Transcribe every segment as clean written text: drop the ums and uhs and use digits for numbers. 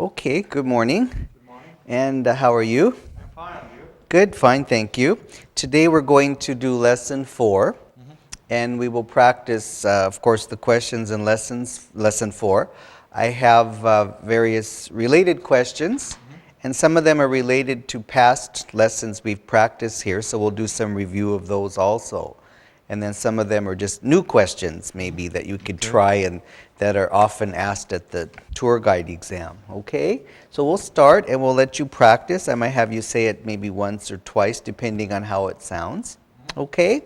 Okay, good morning. Good morning. And how are you? I'm fine, and you? Good, fine, thank you. Today we're going to do lesson 4, and we will practice, of course, the questions in lesson 4. I have various related questions, and some of them are related to past lessons we've practiced here, so we'll do some review of those also. And then some of them are just new questions, maybe, that you could try and that are often asked at the tour guide exam, okay? So we'll start and we'll let you practice. I might have you say it maybe once or twice, depending on how it sounds, okay?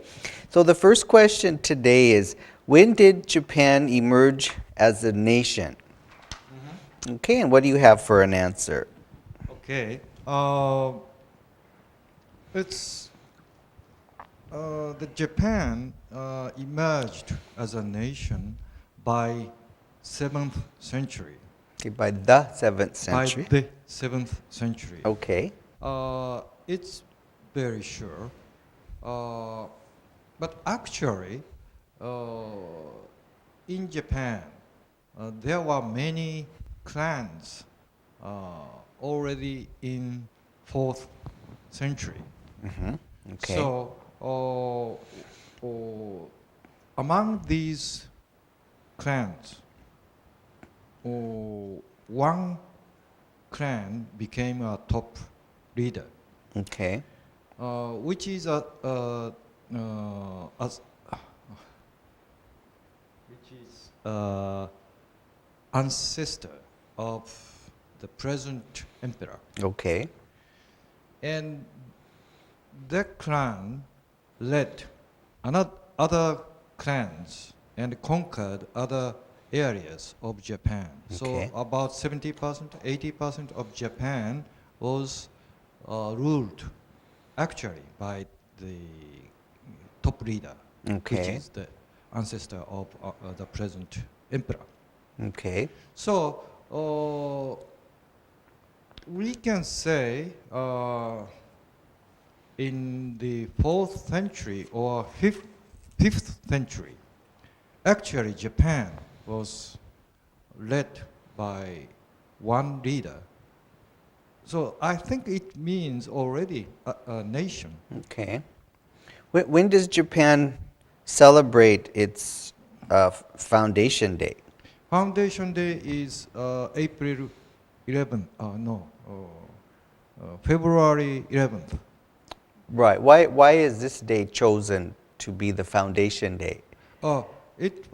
So the first question today is, when did Japan emerge as a nation? Okay, and what do you have for an answer? Okay. The Japan emerged as a nation by 7th century. Okay, by the 7th century. By the 7th century. Okay. It's very sure. But actually, in Japan, there were many clans already in 4th century. Okay. So, among these clans, one clan became a top leader, Okay. which is ancestor of the present emperor. Okay. And that clan led other clans and conquered other areas of Japan. Okay. So about 70%, 80% of Japan was ruled actually by the top leader, which Okay. is the ancestor of the present emperor. Okay. So we can say in the 4th century or 5th century, actually Japan was led by one leader. So I think it means already a nation. Okay. When does Japan celebrate its foundation day? Foundation Day is April 11th. February 11th. Right. Why is this day chosen to be the foundation day? It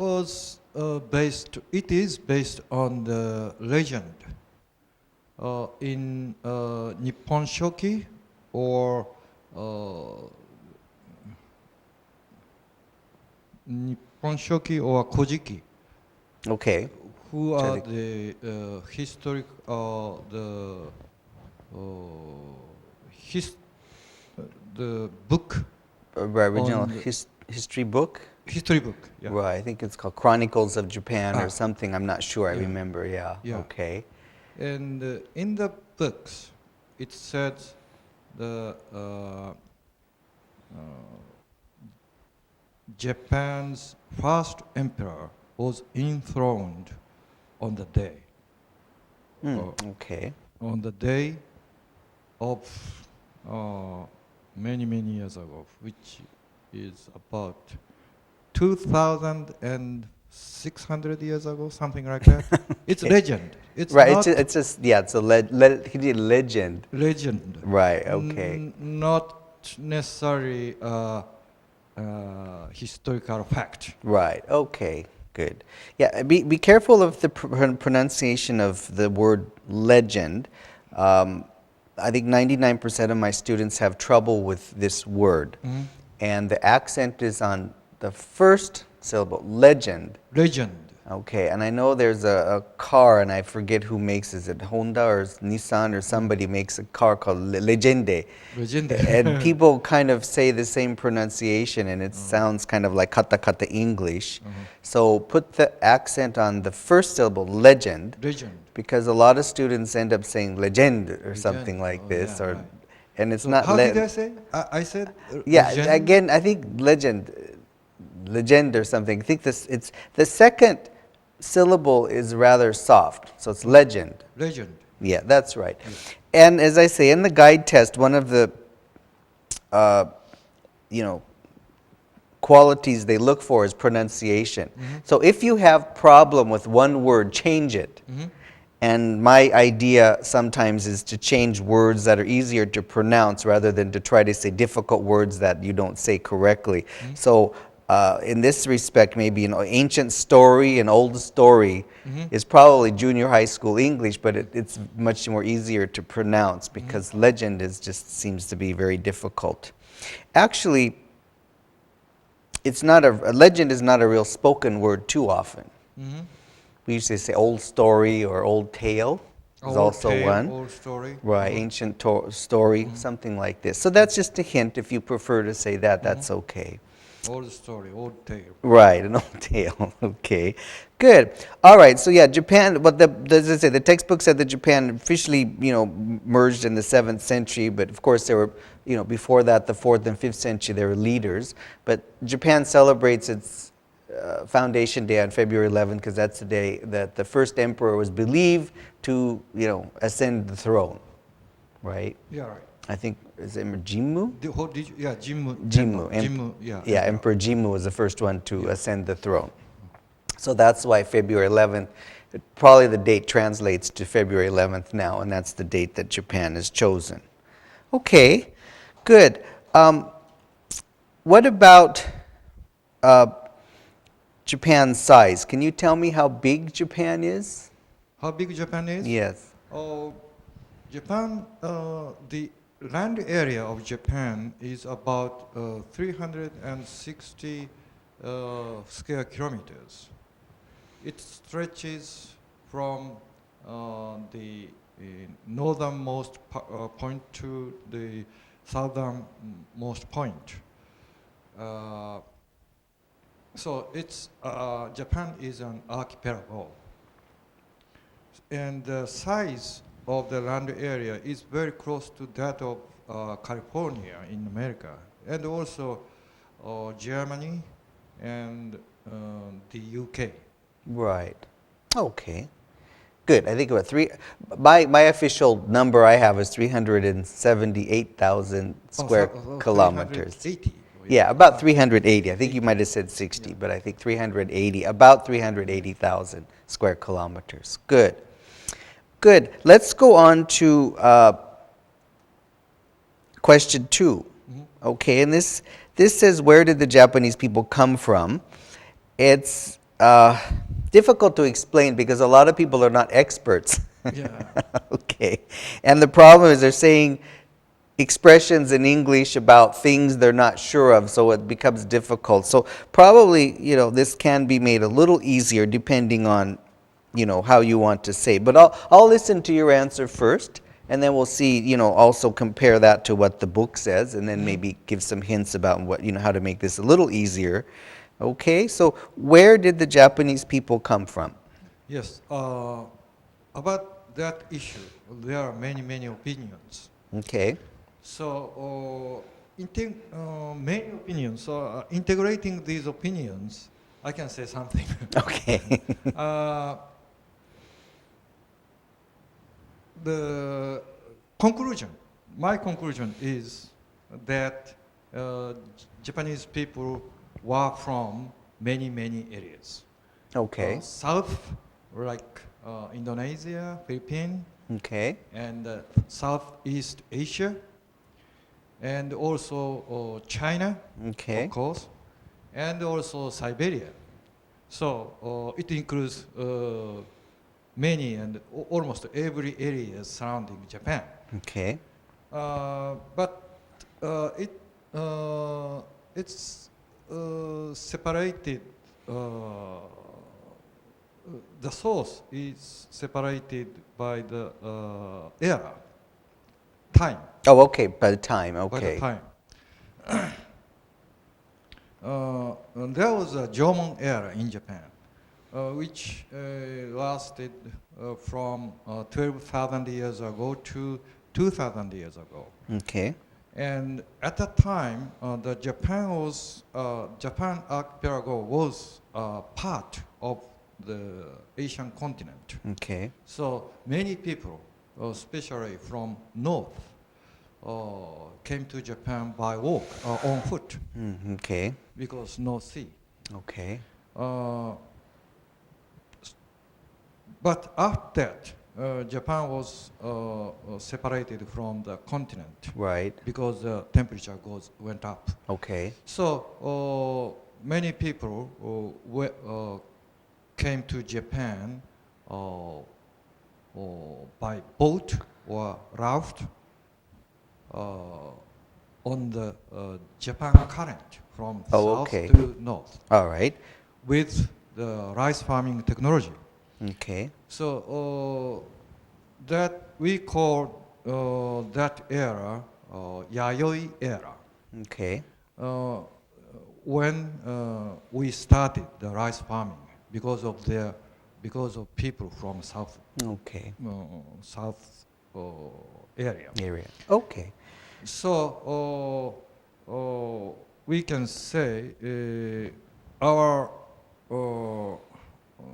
is based on the legend in Nippon Shoki or Kojiki, Okay. who So are the historic the book Original on the history book? history book. Yeah. Right. I think it's called Chronicles of Japan or Ah. something. I'm not sure. I Yeah. remember. Yeah. Yeah. Okay. And in the books, it said the Japan's first emperor was enthroned on the day. Okay. On the day of many years ago, which is about 2,600 years ago, something like that. It's legend. It's Right. not It's just yeah. It's a he did legend. legend. Right. Okay. Not necessarily historical fact. Right. Okay. Good. Yeah. Be careful of the pronunciation of the word legend. I think 99% of my students have trouble with this word, and the accent is on the first syllable, legend. Legend. Okay, and I know there's a car, and I forget who makes it. Is it Honda or Nissan or somebody makes a car called Legende. Legend. And people kind of say the same pronunciation, and it sounds kind of like kata English. So put the accent on the first syllable, legend, Legend. because a lot of students end up saying legend or something like Oh, this, yeah, or right. and it's So not. how did I say? I said Yeah, legend? again, I think legend or something. I think it's the second syllable is rather soft, so it's legend. Legend. Yeah, that's right. And as I say, in the guide test, one of the qualities they look for is pronunciation. So if you have problem with one word, change it. And my idea sometimes is to change words that are easier to pronounce rather than to try to say difficult words that you don't say correctly. So in this respect, maybe an ancient story, an old story is probably junior high school English, but it's much more easier to pronounce because legend just seems to be very difficult. Actually, a legend is not a real spoken word too often. We usually say old story or old tale is also one. Old story. Right, ancient story, something like this. So that's just a hint. If you prefer to say that, that's okay. Old story, old tale. Right, an old tale. Okay, good. All right, so yeah, Japan. But as I say, the textbook said that Japan officially, merged in the 7th century. But of course, there were, before that, the 4th and 5th century, there were leaders. But Japan celebrates its Foundation Day on February 11th because that's the day that the first emperor was believed to, ascend the throne. Right. Yeah, right. I think is it Jimmu? Jimmu. Jimmu. Yeah, Emperor Jimmu was the first one to ascend the throne. So that's why February 11th, probably the date translates to February 11th now, and that's the date that Japan has chosen. Okay, good. What about Japan's size? Can you tell me how big Japan is? How big Japan is? Yes. Japan, the land area of Japan is about 360 square kilometers. It stretches from the northernmost point to the southernmost point. So Japan is an archipelago. And the size of the land area is very close to that of California in America, and also Germany and the UK. Right. Okay. Good. I think about my official number I have is 378,000 square kilometers. 380. Yeah, about 380. I think you might have said 60, but I think 380, about 380,000 square kilometers. Good. Good. Let's go on to question 2. Okay, and this says, where did the Japanese people come from? It's difficult to explain because a lot of people are not experts. Yeah. Okay. And the problem is they're saying expressions in English about things they're not sure of, so it becomes difficult. So probably, this can be made a little easier depending on, how you want to say. But I'll listen to your answer first, and then we'll see, also compare that to what the book says, and then maybe give some hints about what, how to make this a little easier. Okay, so where did the Japanese people come from? Yes, about that issue, there are many, many opinions. Okay. So, many opinions. So, integrating these opinions, I can say something. Okay. The conclusion, my conclusion is that Japanese people were from many, many areas. Okay. South, like Indonesia, Philippines, Okay. and Southeast Asia, and also China, Okay. of course, and also Siberia. So it includes many and almost every area surrounding Japan. Okay. But it's separated. The source is separated by the era, time. Oh, okay, by the time, okay. By the time. There was a Jomon era in Japan, which lasted from 12,000 years ago to 2,000 years ago. Okay. And at that time, the Japan archipelago was part of the Asian continent. Okay. So many people, especially from north, came to Japan by walk on foot Okay. because no sea. Okay. But after that, Japan was separated from the continent Right. because the temperature went up. Okay. So many people came to Japan by boat or raft on the Japan current from south to north All right. with the rice farming technology. Okay. So that we call that era Yayoi era. Okay. When we started the rice farming because of people from south Okay. south area. Okay. So we can say our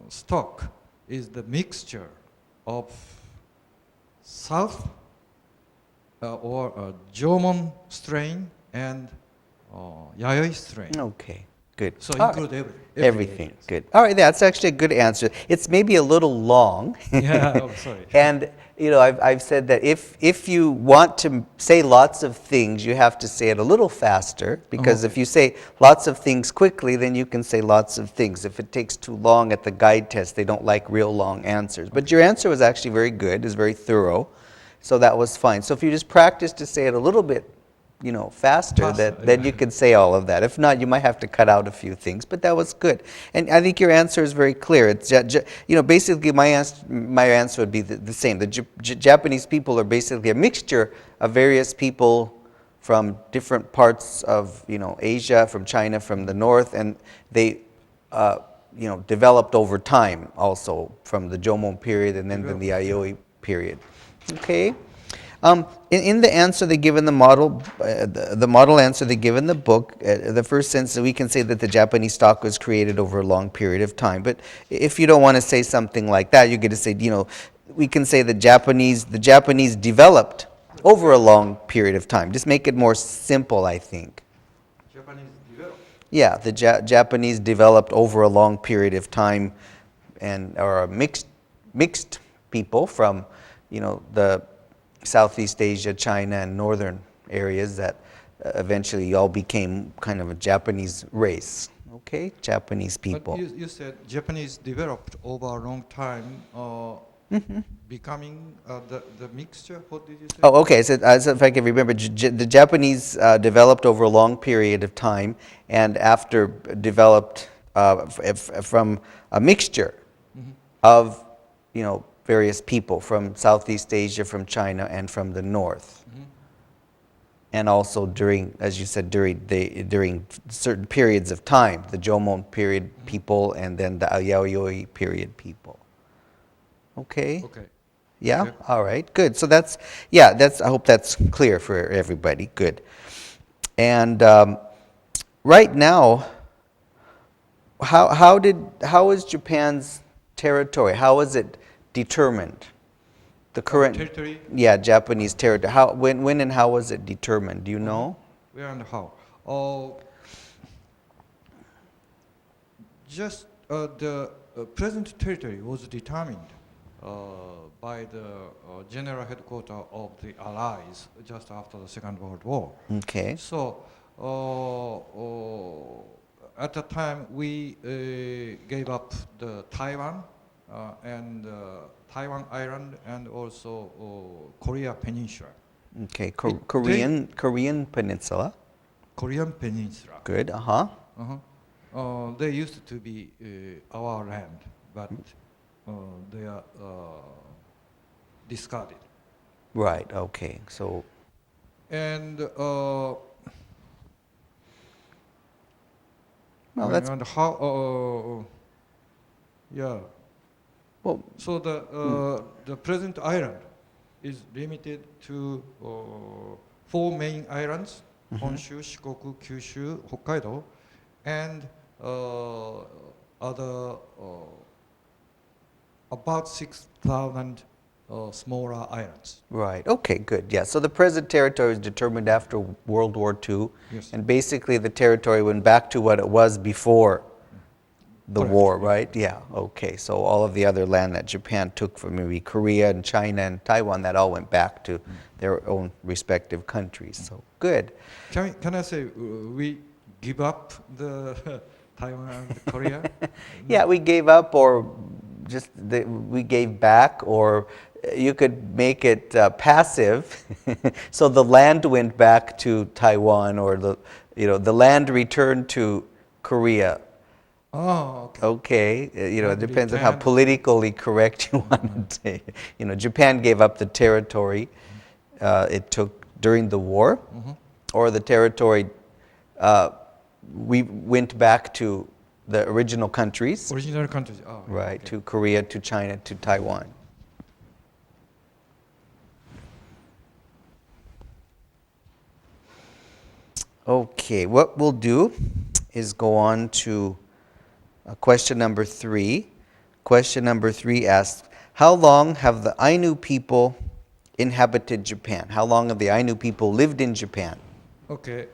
stock is the mixture of South or Jomon strain and Yayoi strain. Okay. Good. So All include right. everything. Good. All right. That's actually a good answer. It's maybe a little long. Yeah, oh, sorry. And you know, I've said that if you want to say lots of things, you have to say it a little faster, because if you say lots of things quickly, then you can say lots of things. If it takes too long at the guide test, they don't like real long answers. But your answer was actually very good, is very thorough, so that was fine. So if you just practice to say it a little bit, you know, faster, then you can say all of that. If not, you might have to cut out a few things, but that was good. And I think your answer is very clear. It's you know, basically my answer would be the same. The Japanese people are basically a mixture of various people from different parts of, you know, Asia, from China, from the north, and they you know, developed over time also from the Jomon period and then the Yayoi period. Okay. In the answer they give in the model, the model answer they give in the book, the first sentence, we can say that the Japanese stock was created over a long period of time. But if you don't want to say something like that, you get to say, you know, we can say the Japanese developed over a long period of time. Just make it more simple, I think. Japanese developed. Yeah, the Japanese developed over a long period of time, and are a mixed people from, you know, the Southeast Asia, China, and northern areas that eventually all became kind of a Japanese race. Okay, Japanese people. But you said Japanese developed over a long time, becoming the mixture. What did you say? Oh, okay. So if I can remember, the Japanese developed over a long period of time, and after developed from a mixture of, you know, various people from Southeast Asia, from China, and from the north. And also during, as you said, during certain periods of time, the Jomon period people, and then the Yayoi period people. Okay? Okay. Yeah? Okay. All right, good. So that's, yeah, I hope that's clear for everybody. Good. And right now, how is Japan's territory? How is it determined? The current territory? Yeah, Japanese territory. When and how was it determined? Do you know? Where and how? Just the present territory was determined by the general headquarters of the Allies just after the Second World War. Okay. So at the time we gave up the Taiwan and Taiwan Island, and also Korea Peninsula. Okay, Korean Peninsula. Korean Peninsula. Good. They used to be our land, but they are discarded. Right. Okay. So. And that's. and how? Yeah. Well. So the present island is limited to 4 main islands: Honshu, Shikoku, Kyushu, Hokkaido, and other about 6,000 smaller islands. Right. Okay, good. Yeah. So the present territory was determined after World War II. Yes. And basically the territory went back to what it was before the Correct. war, right? Yeah. Okay. So all of the other land that Japan took from maybe Korea and China and Taiwan, that all went back to their own respective countries. So good. Can I say we give up the Taiwan and Korea? Yeah, we gave up, or just we gave back, or you could make it passive. So the land went back to Taiwan, or the land returned to Korea. Oh, okay. Okay, it Land depends on how returned. politically correct you want to say. Japan gave up the territory it took during the war, or the territory we went back to the original countries, Original countries. Oh, right, okay. to Korea, to China, to Taiwan. Okay, what we'll do is go on to question number 3. Question number 3 asks, how long have the Ainu people inhabited Japan? How long have the Ainu people lived in Japan? Okay.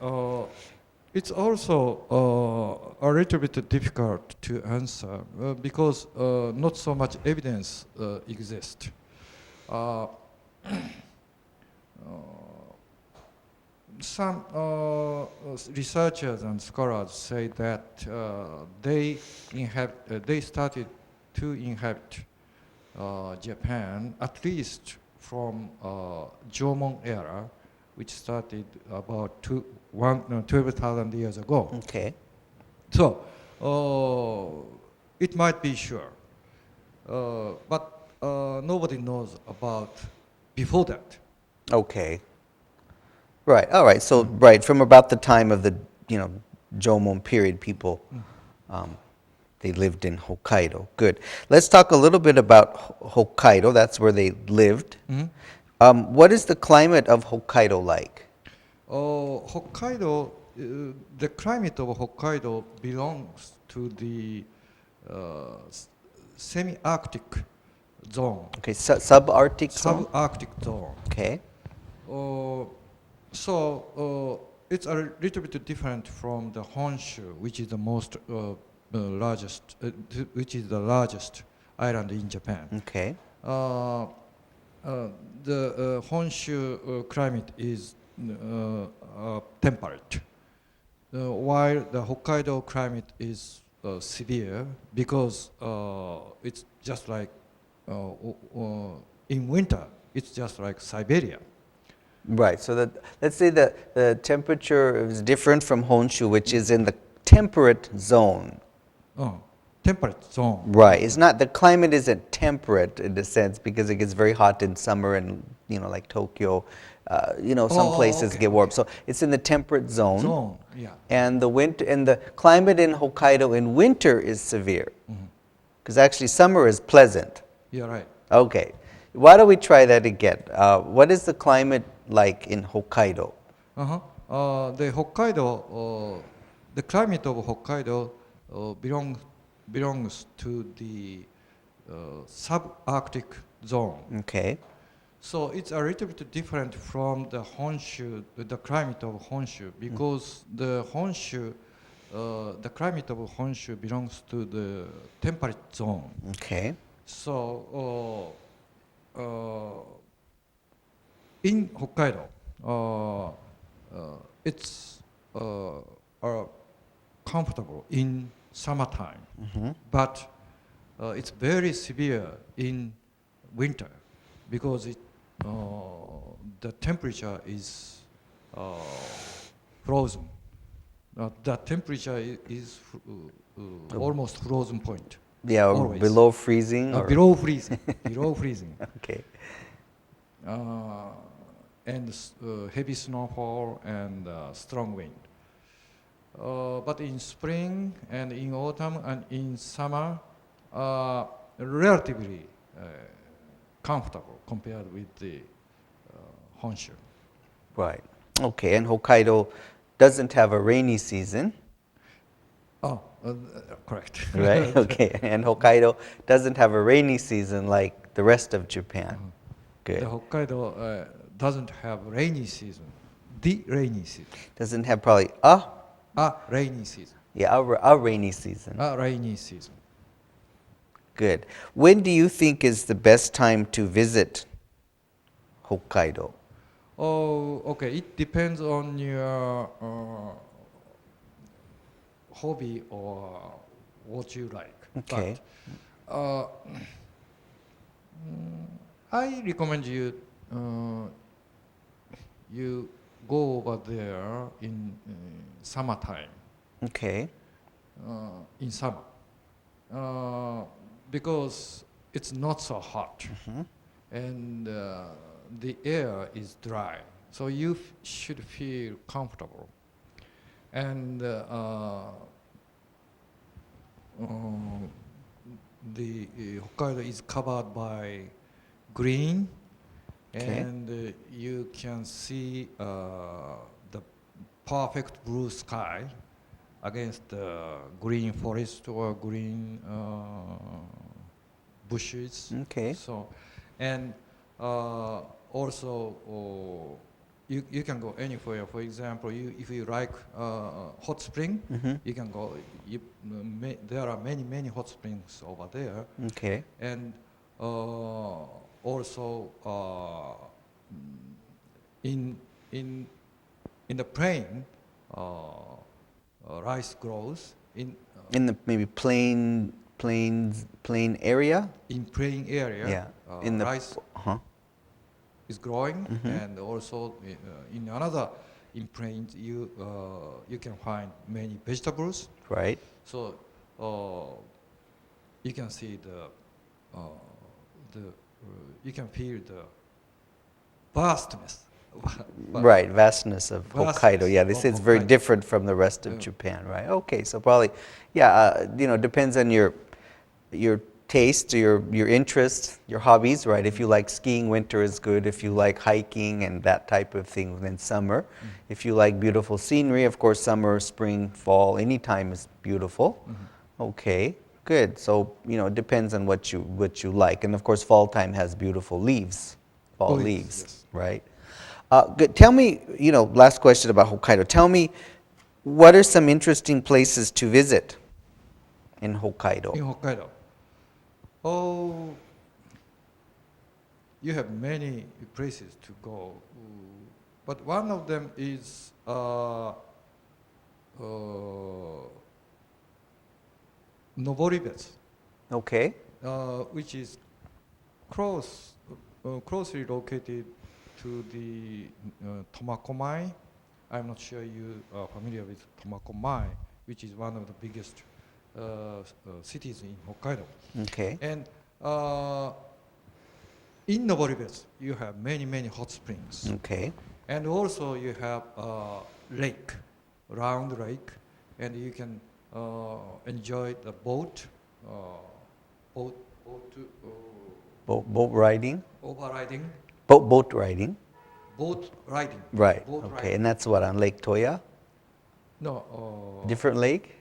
It's also a little bit difficult to answer because not so much evidence exists. Some researchers and scholars say that they started to inhabit Japan at least from Jomon era, which started about 12,000 years ago. Okay. So it might be sure, but nobody knows about before that. Okay. Right. All right. So, right, from about the time of the, Jomon period, people, they lived in Hokkaido. Good. Let's talk a little bit about Hokkaido. That's where they lived. What is the climate of Hokkaido like? Hokkaido, the climate of Hokkaido belongs to the semi-Arctic zone. Okay, subarctic zone? Subarctic zone. Okay. So it's a little bit different from the Honshu, which is the most largest, which is the largest island in Japan. Okay. The Honshu climate is temperate, while the Hokkaido climate is severe because it's just like in winter, it's just like Siberia. Right. So let's say that the temperature is different from Honshu, which is in the temperate zone. Temperate zone. Right. It's not, the climate isn't temperate in a sense because it gets very hot in summer and, like Tokyo, some places get warm. So it's in the temperate zone. Zone, yeah. And the climate in Hokkaido in winter is severe. Because actually summer is pleasant. You're right. Okay. Why don't we try that again? What is the climate like in Hokkaido? The Hokkaido, the climate of Hokkaido belongs to the subarctic zone. Okay. So it's a little bit different from the Honshu, the climate of Honshu, because the Honshu, the climate of Honshu belongs to the temperate zone. Okay. So in Hokkaido, it's comfortable in summertime, but it's very severe in winter because the temperature is frozen. The temperature is almost frozen point. Yeah, or Always. below freezing? Or? Below freezing. Below freezing. Okay. And heavy snowfall and strong wind. But in spring and in autumn and in summer, relatively comfortable compared with the Honshu. Right. Okay, and Hokkaido doesn't have a rainy season. Correct. right? Okay, and Hokkaido doesn't have a rainy season like the rest of Japan. Good. The Hokkaido doesn't have rainy season. The rainy season. Doesn't have probably a Rainy season. yeah a rainy season. Rainy season. Good. When do you think is the best time to visit Hokkaido? Oh, okay. It depends on your hobby or what you like. Okay. But, I recommend you you go over there in summertime. Okay. In summer, because it's not so hot, and the air is dry, so you should feel comfortable. And the Hokkaido is covered by green, Okay. and you can see the perfect blue sky against the green forest or green bushes. Okay. So, and also you can go anywhere. For example, if you like hot spring, you can go. There are many hot springs over there. Okay. And also in the plain, rice grows in The maybe plain area. in plain area. Yeah. In the rice is growing, and also in another in plains you can find many vegetables. Right. So you can see you can feel the vastness. Right, vastness of Vastness Hokkaido. Yeah, they say of it's very Hokkaido. different from the rest of Japan, right? Okay, so probably, yeah, depends on your taste, your interest, your hobbies, right? If you like skiing, winter is good. If you like hiking and that type of thing, then summer. If you like beautiful scenery, of course, summer, spring, fall, any time is beautiful. Okay, good. So it depends on what you like, and of course, fall time has beautiful leaves, fall Yes, leaves, yes. right? Good. Tell me, last question about Hokkaido. Tell me, what are some interesting places to visit in Hokkaido? In Hokkaido, you have many places to go, but one of them is Noboribetsu, Okay. which is closely located to the Tomakomai. I'm not sure you are familiar with Tomakomai, which is one of the biggest cities in Hokkaido. Okay. And in Noboribetsu, you have many hot springs. Okay. And also you have a lake, round lake, and you can enjoy the boat Boat riding. overriding, Boat riding. boat riding. Right. Boat Okay. riding. And that's what on Lake Toya. No. Different lake.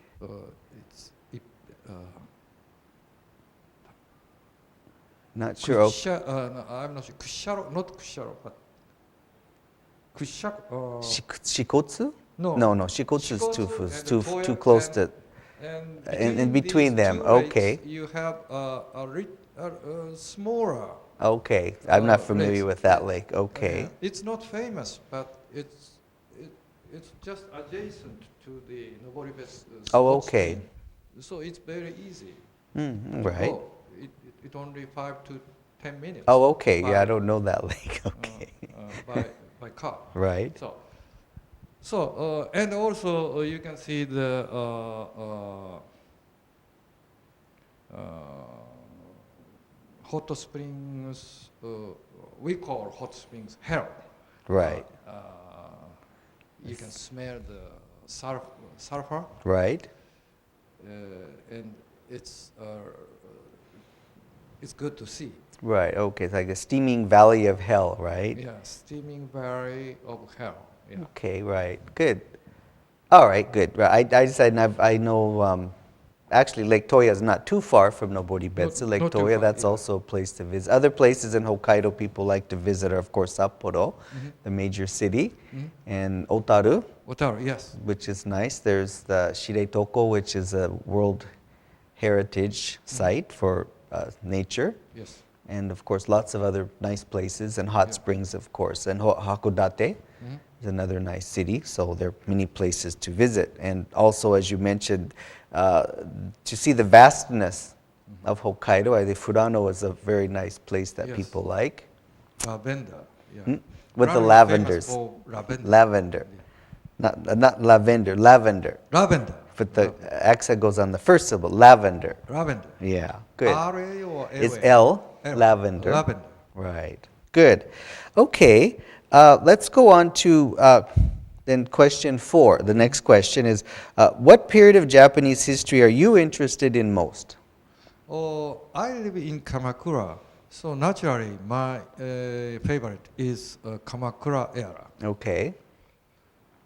Not sure. Okay. No, I'm not sure. Kusharo, not Kusharo, but Kusharo. Shikotsu? No. No. Shikotsu is Shikotsu and too Toya close and- to. And in between these them, two okay. lakes, you have a smaller. Okay. I'm not familiar lakes. with that lake. Okay. It's not famous, but it's just adjacent to the Noboribetsu. Oh, sports okay. team. So it's very easy. Right. Oh, it only 5 to 10 minutes. Oh, okay. Yeah, I by, don't know that lake. Okay. by car. Right. So and also you can see the hot springs. We call hot springs hell. Right. You can smell the sulfur, Right. and it's good to see. Right. Okay. It's like a steaming valley of hell, right? Yeah, steaming valley of hell. Yeah. Okay. Right. Good. All right. Good. Right. I decided I know actually, Lake Toya is not too far from Noboribetsu. Lake not too Toya, far, that's yeah. also a place to visit. Other places in Hokkaido people like to visit are, of course, Sapporo, the major city, and Otaru, Otaru, yes. which is nice. There's the Shiretoko, which is a World Heritage Site for nature. Yes. And of course, lots of other nice places, and hot springs, of course. And Hakodate is another nice city, so there are many places to visit. And also, as you mentioned, to see the vastness of Hokkaido, I think Furano is a very nice place that Yes. people like. Lavender, yeah. With the Furano is lavenders. famous for lavender. Lavender. Not lavender, lavender. Lavender. But the accent goes on the first syllable, lavender. Lavender. Yeah, good. R-A or L-A? It's L, lavender. Lavender. Right. Good. Okay. Let's go on to then question 4. The next question is, what period of Japanese history are you interested in most? I live in Kamakura, so naturally my favorite is Kamakura era. Okay.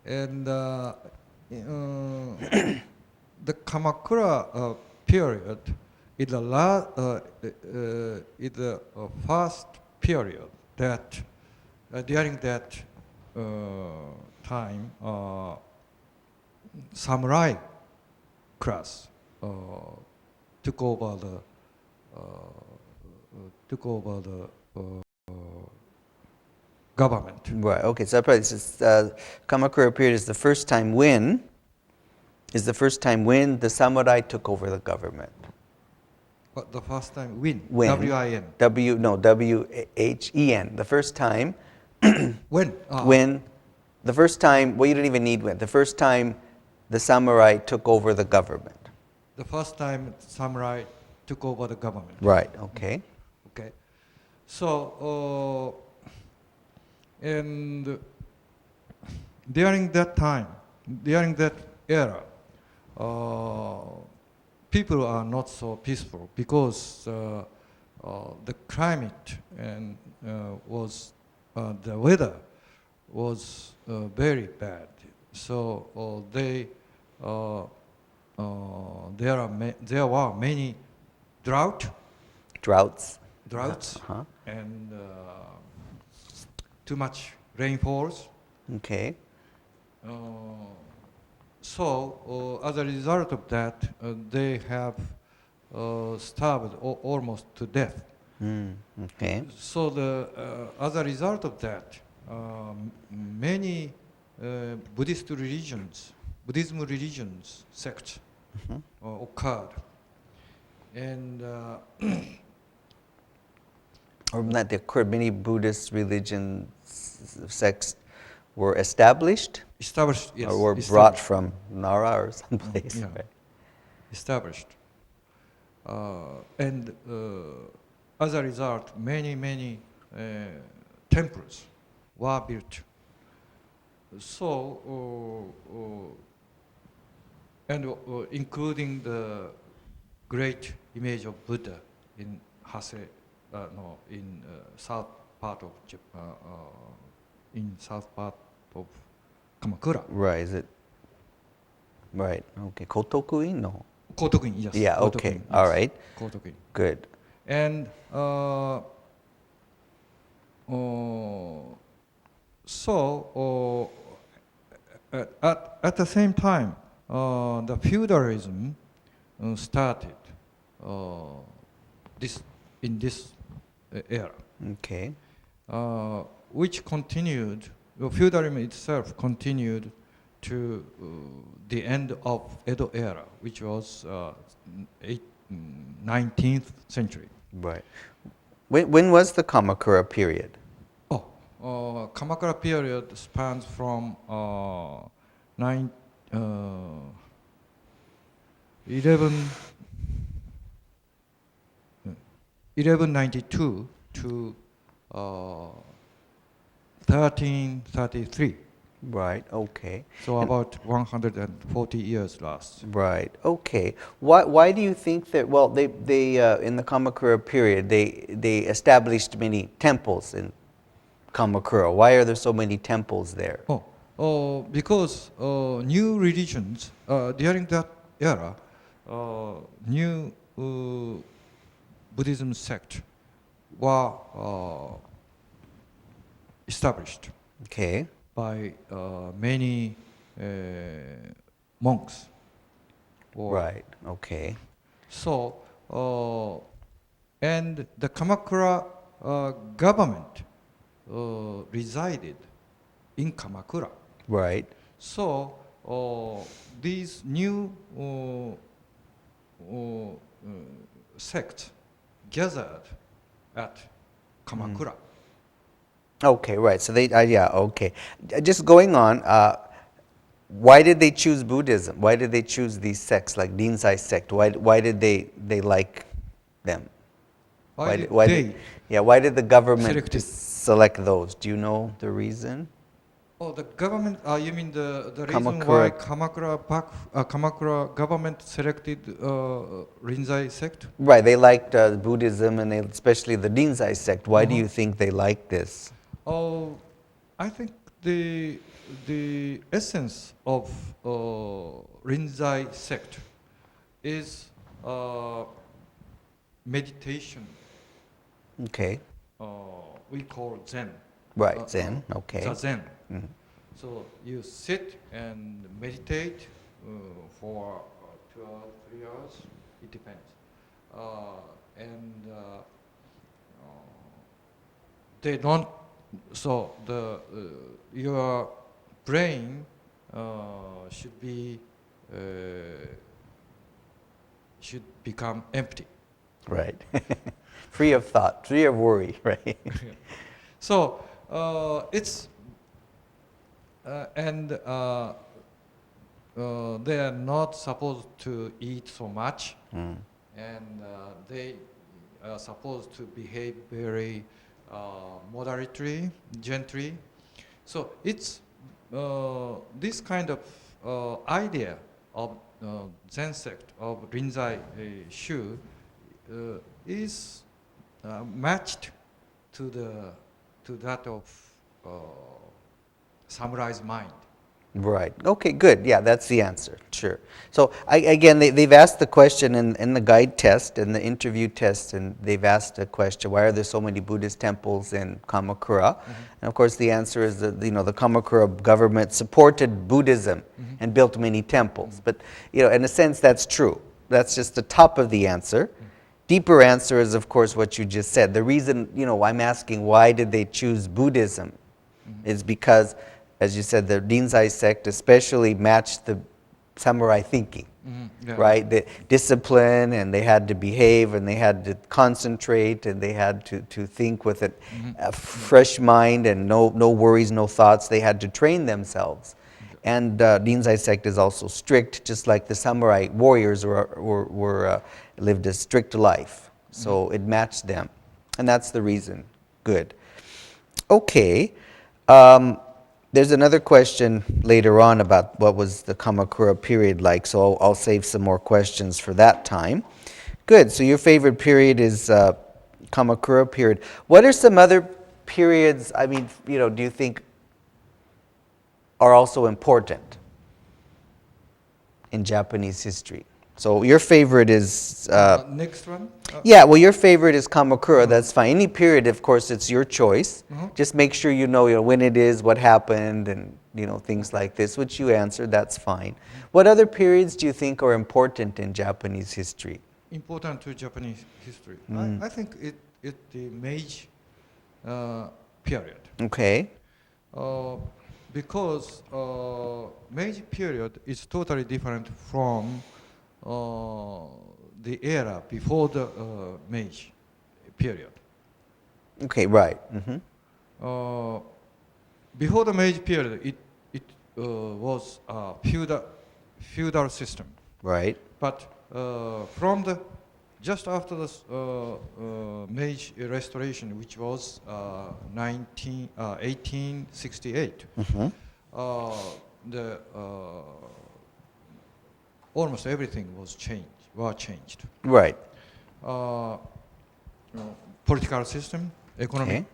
And the Kamakura period is the first period that during that time samurai class took over the government. Right. Okay. So probably this is, Kamakura period is the first time when the samurai took over the government. But the first time when? When? W-I-N. W-H-E-N. The first time. When? When. The first time. Well, you don't even need when. The first time the samurai took over the government. The first time samurai took over the government. Right. Okay. Okay. So, and during that time, during that era, people are not so peaceful because the climate and was the weather was very bad. So there were many droughts Uh-huh. and too much rainfalls. Okay. So as a result of that, they have starved almost to death. Okay. So as a result of that, many Buddhism religions sects occurred, and Or not occurred, many Buddhist religions sects were established, yes, or were brought from Nara or someplace. Yeah. Right? Established. And as a result, many temples were built. So, including the great image of Buddha in Hase, in south part of Kamakura. Right. Is it? Right. Okay. Kotokuin? No. Kotokuin, yes. Yeah. Okay. Kotokuin, All yes. right. Kotokuin. Good. And so at the same time, the feudalism started in this era, Okay. which continued. Feudalism itself continued to the end of Edo era, which was 19th century. Right. When was the Kamakura period? Kamakura period spans from 1192 to 1333. Right. Okay. So about 140 years last. Right. Okay. Why do you think that? Well, they in the Kamakura period they established many temples in Kamakura. Why are there so many temples there? Because new religions during that era, new Buddhism sect were established Okay. by many monks. Right. Okay. So, and the Kamakura government resided in Kamakura. Right. So, these new sects gathered at Kamakura. Okay. Right. So they. Yeah. Okay. Just going on. Why did they choose Buddhism? Why did they choose these sects like Dinsai sect? Why did they like them? Why did the government select those? Do you know the reason? Oh, the government. You mean the reason why Kamakura government selected Rinzai sect? Right. They liked Buddhism, and especially the Dinsai sect. Why do you think they liked this? Oh, I think the essence of Rinzai sect is meditation. Okay. We call Zen. Right. Zen. Okay. The Zen. So you sit and meditate for 2 hours, 3 hours. It depends. They don't. So your brain should become empty. Right. Free of thought, free of worry, right? So it's they are not supposed to eat so much, and they are supposed to behave very moderately, gently. So it's this kind of idea of Zen sect of Rinzai Shu is matched to that of samurai's mind. Right. Okay, good. Yeah, that's the answer. Sure. So again, they've asked the question in the guide test and the interview test, and they've asked the question, why are there so many Buddhist temples in Kamakura? And of course, the answer is that the Kamakura government supported Buddhism and built many temples. But in a sense, that's true. That's just the top of the answer. Deeper answer is, of course, what you just said. The reason I'm asking why did they choose Buddhism is because, as you said, the Rinzai sect especially matched the samurai thinking, right? The discipline, and they had to behave, and they had to concentrate, and they had to think with a fresh mind and no worries, no thoughts. They had to train themselves. And Rinzai sect is also strict, just like the samurai warriors lived a strict life. So it matched them. And that's the reason. Good. Okay. There's another question later on about what was the Kamakura period like, so I'll save some more questions for that time. Good, so your favorite period is Kamakura period. What are some other periods, do you think are also important in Japanese history? So your favorite is... next one? Yeah, well, your favorite is Kamakura. That's fine. Any period, of course, it's your choice. Just make sure you know when it is, what happened, and things like this, which you answered. That's fine. What other periods do you think are important in Japanese history? Important to Japanese history. I think it's the Meiji period. Okay. Because Meiji period is totally different from the era before the Meiji period. Okay, right. Before the Meiji period, it was a feudal system. Right. But from just after the Meiji restoration, which was 1868, almost everything was changed. Right. Political system, economical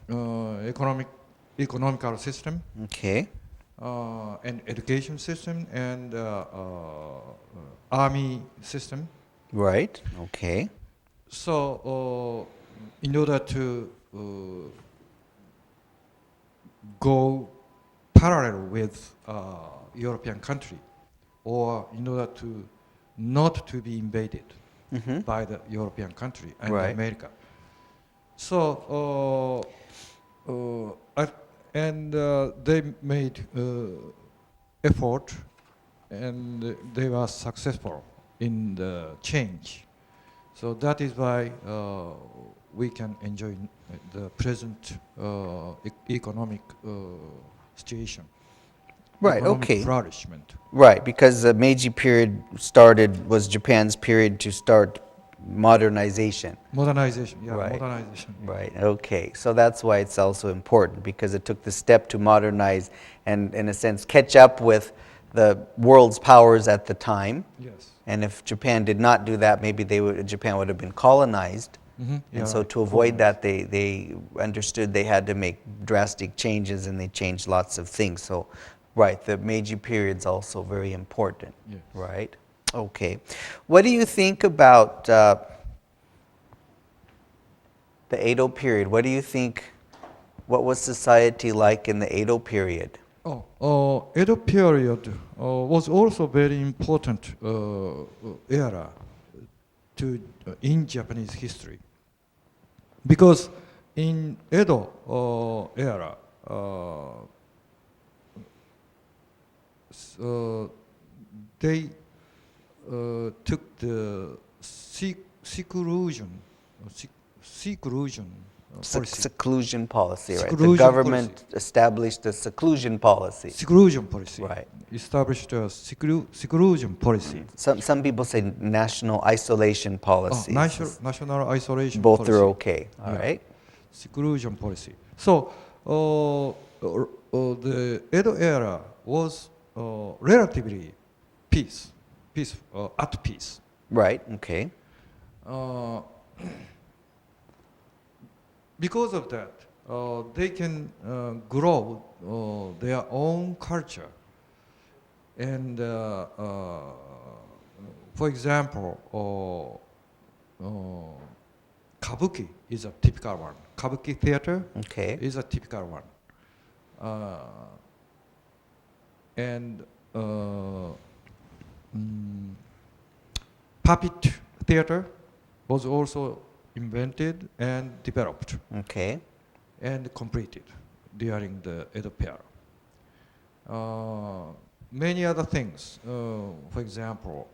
system, Okay. and education system, and army system. Right. Okay. So, in order to go parallel with European country, or in order to not to be invaded by the European country and Right. America. So, they made effort, and they were successful in the change. So that is why we can enjoy the present economic situation. Right, Economic okay. flourishment. Right, because the Meiji period was Japan's period to start modernization. Modernization, yeah, Right. modernization. Right, okay. So that's why it's also important, because it took the step to modernize and, in a sense, catch up with the world's powers at the time. Yes. And if Japan did not do that, maybe Japan would have been colonized. And so to avoid that, they understood they had to make drastic changes, and they changed lots of things. So, right, the Meiji period is also very important. Yes. Right? Okay. What do you think about the Edo period? What do you think, what was society like in the Edo period? Edo period was also very important era in Japanese history, because in Edo era, they took the seclusion policy. Seclusion policy, right? The Seclusion government policy. established a seclusion policy. Seclusion policy. Right. Established a seclusion policy. Some people say national isolation policy. National isolation Both policy. are okay, all Yeah. right? Seclusion policy. So the Edo era was relatively at peace. Right, okay. Because of that, they can grow their own culture. And for example, Kabuki is a typical one. Kabuki theater Okay. is a typical one. And puppet theater was also invented and developed Okay. and completed during the Edo period. Many other things, for example,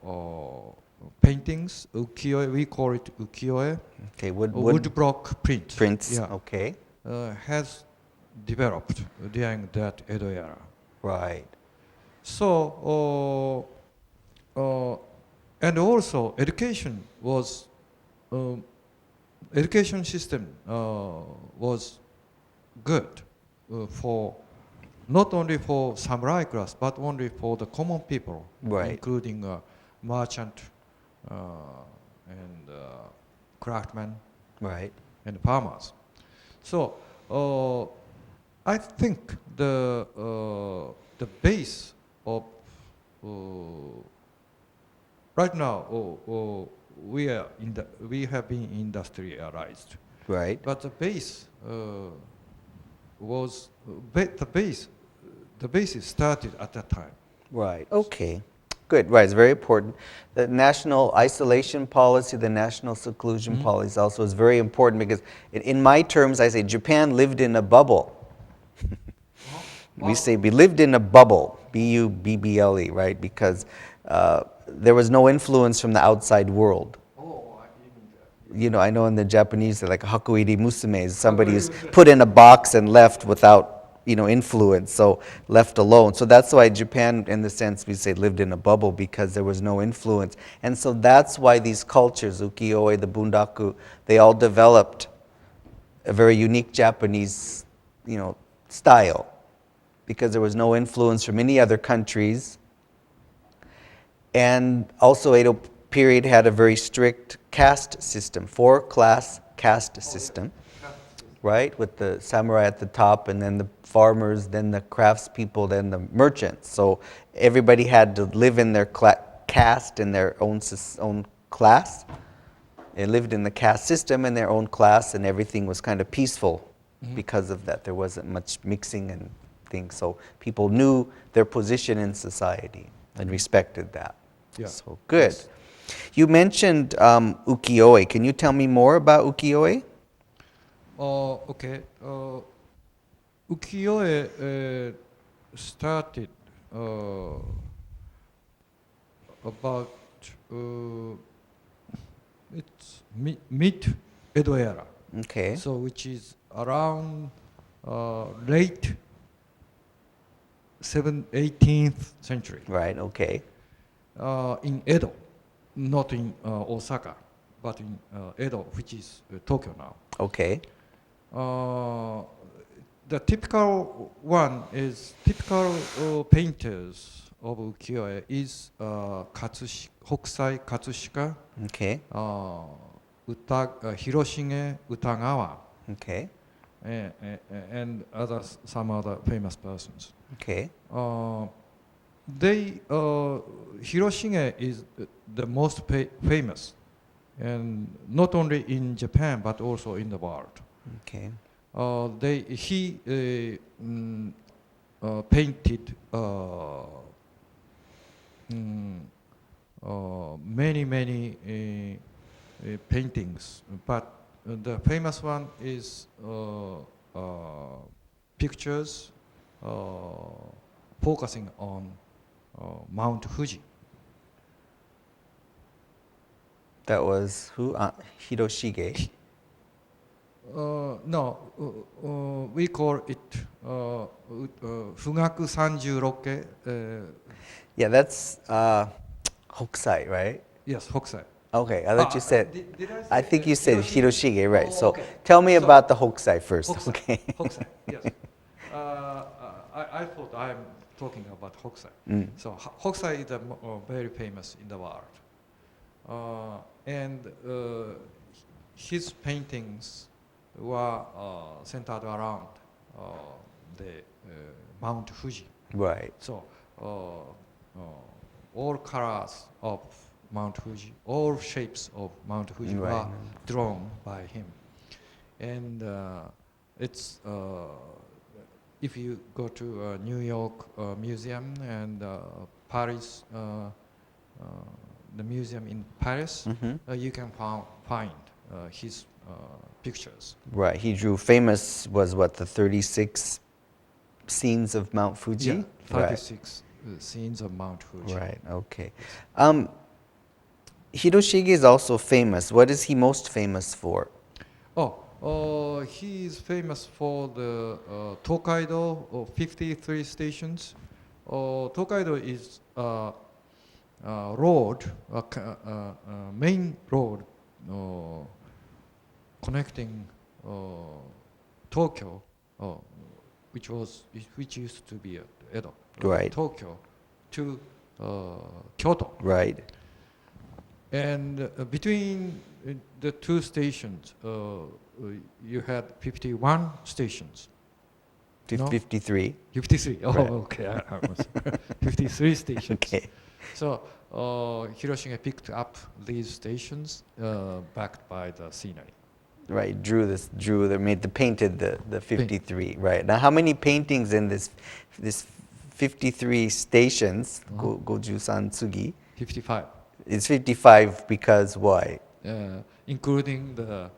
paintings, ukiyo-e, we call it ukiyo-e, Okay, woodblock print. prints, Yeah, okay. has developed during that Edo era. Right. So, and also education system was good for not only for samurai class, but only for the common people, Right. including merchant and craftsmen Right. and farmers. So I think the base of right now we have been industrialized, Right. but the base was the basis started at that time. Right. Okay. Good. Right. It's very important. The national isolation policy, the national seclusion policy also is very important, because in my terms, I say Japan lived in a bubble. We say we lived in a bubble, B-U-B-B-L-E, right? Because there was no influence from the outside world. You know, I know in the Japanese, they're like hakuiri musume, somebody who's put in a box and left without, influence, so left alone. So that's why Japan, in the sense we say, lived in a bubble, because there was no influence. And so that's why these cultures, ukiyo-e, the bundaku, they all developed a very unique Japanese, style, because there was no influence from any other countries. And also Edo period had a very strict caste system, 4-class caste system, right? With the samurai at the top, and then the farmers, then the craftspeople, then the merchants. So everybody had to live in their caste, in their own class. They lived in the caste system in their own class, and everything was kind of peaceful because of that. There wasn't much mixing and things, so people knew their position in society and respected that. Yeah. So good. Yes. You mentioned ukiyo-e. Can you tell me more about ukiyo-e? Okay. Ukiyo-e started about it's mid Edo era. Okay. So which is around late 18th century. Right, okay. In Edo, not in Osaka, but in Edo, which is Tokyo now. Okay. The typical one is typical painters of ukiyo-e is Hokusai Katsushika, Okay. Hiroshige Utagawa, Okay. and some other famous persons. Okay. Hiroshige is the most famous, and not only in Japan but also in the world. Okay. He painted many paintings, but the famous one is pictures focusing on Mount Fuji. That was who? Hiroshige. No, we call it Fugaku 36. Yeah, that's Hokusai, right? Yes, Hokusai. Okay, I thought you said. Did I think you said Hiroshige, right? Oh, So okay. tell me So- about the Hokusai first. Hokusai. Okay. Hokusai, yes. I thought I'm talking about Hokusai. So Hokusai is very famous in the world. And his paintings were centered around the Mount Fuji. Right. So all colors of Mount Fuji, all shapes of Mount Fuji Right. were drawn by him. And it's if you go to New York Museum and Paris, the museum in Paris, you can find his pictures. Right. He drew famous was what, the 36 scenes of Mount Fuji? Yeah, 36 scenes of Mount Fuji. Right. Okay. Hiroshige is also famous. What is he most famous for? He is famous for the Tokaido 53 stations. Tokaido is road, main road connecting Tokyo, which used to be Edo, Right. Tokyo to Kyoto. Right. And between the two stations, you had 51 stations. No? 53. 53. Oh, Right. okay. I was 53 stations. Okay. So Hiroshige picked up these stations backed by the scenery. Right. Painted the 53. Right. Now, how many paintings in this 53 stations? Goju-san Tsugi. 55. It's 55 because why? Including the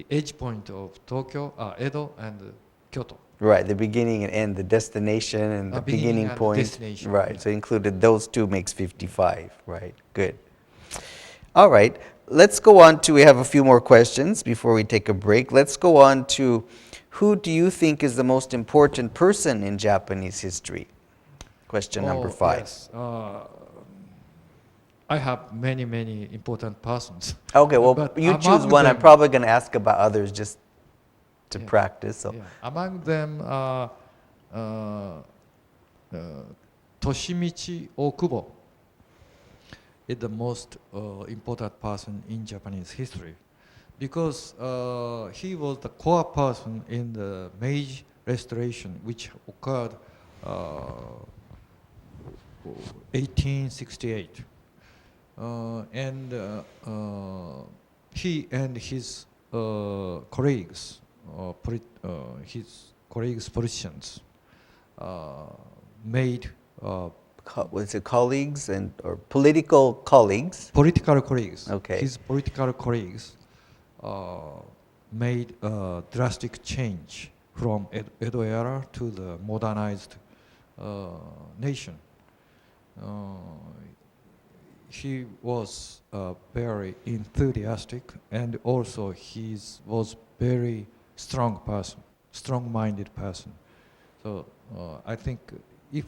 edge point of Tokyo, Edo, and Kyoto. Right, the beginning and end, the destination and the Beginning beginning and point. destination, Right, yeah. so included those two makes 55. Right, good. All right, let's go on to, we have a few more questions before we take a break. Let's go on to, who do you think is the most important person in Japanese history? Question number 5. Yes. I have many important persons. Okay, well, But you choose among one. I'm them- probably going to ask about others just to Yeah. practice. So. Yeah. Among them, Toshimichi Okubo is the most important person in Japanese history because he was the core person in the Meiji Restoration, which occurred 1868. and he and his colleagues, his colleagues politicians, made Was it colleagues and or political colleagues? political colleagues. Okay. His political colleagues made a drastic change from Edo era to the modernized nation. He was very enthusiastic, and also he was very strong person, strong-minded person. So I think if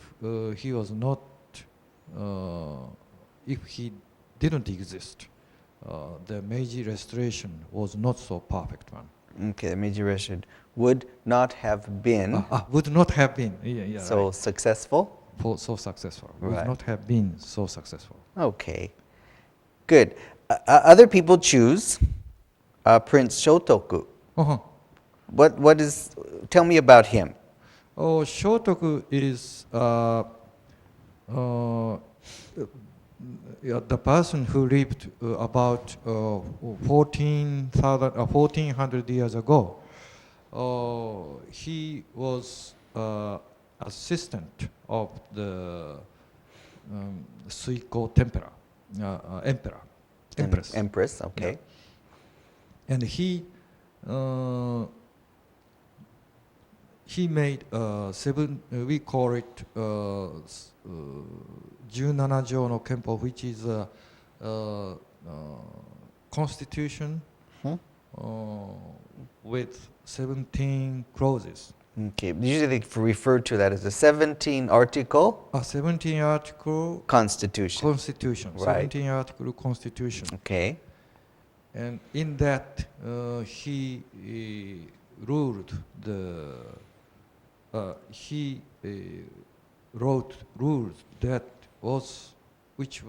he was not, if he didn't exist, the Meiji Restoration was not so perfect one. Okay, the Meiji Restoration would not have been Would not have been so right. successful. So successful. Right. Would not have been so successful. Okay, good. Other people choose Prince Shotoku. Uh-huh. What is? Tell me about him. Oh, Shotoku is the person who lived about 1400 years ago. He was assistant of the Suiko Empress. Empress. Okay. And he made we call it 17条の憲法 which is a constitution with 17 clauses. Okay. Usually they refer to that as a 17 article A 17 article constitution. Right. 17 article constitution. Okay. And in that he ruled he wrote rules that which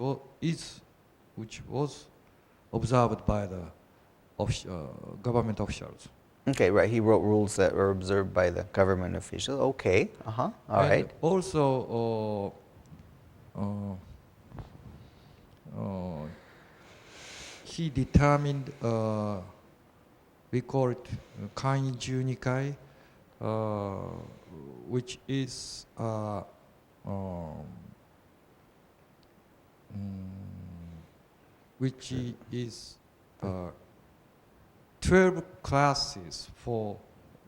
was observed by the government officials. Okay, right. He wrote rules that were observed by the government officials. Okay. All right. Also, he determined, we call it Kanyi Junikai, which is which is 12 classes for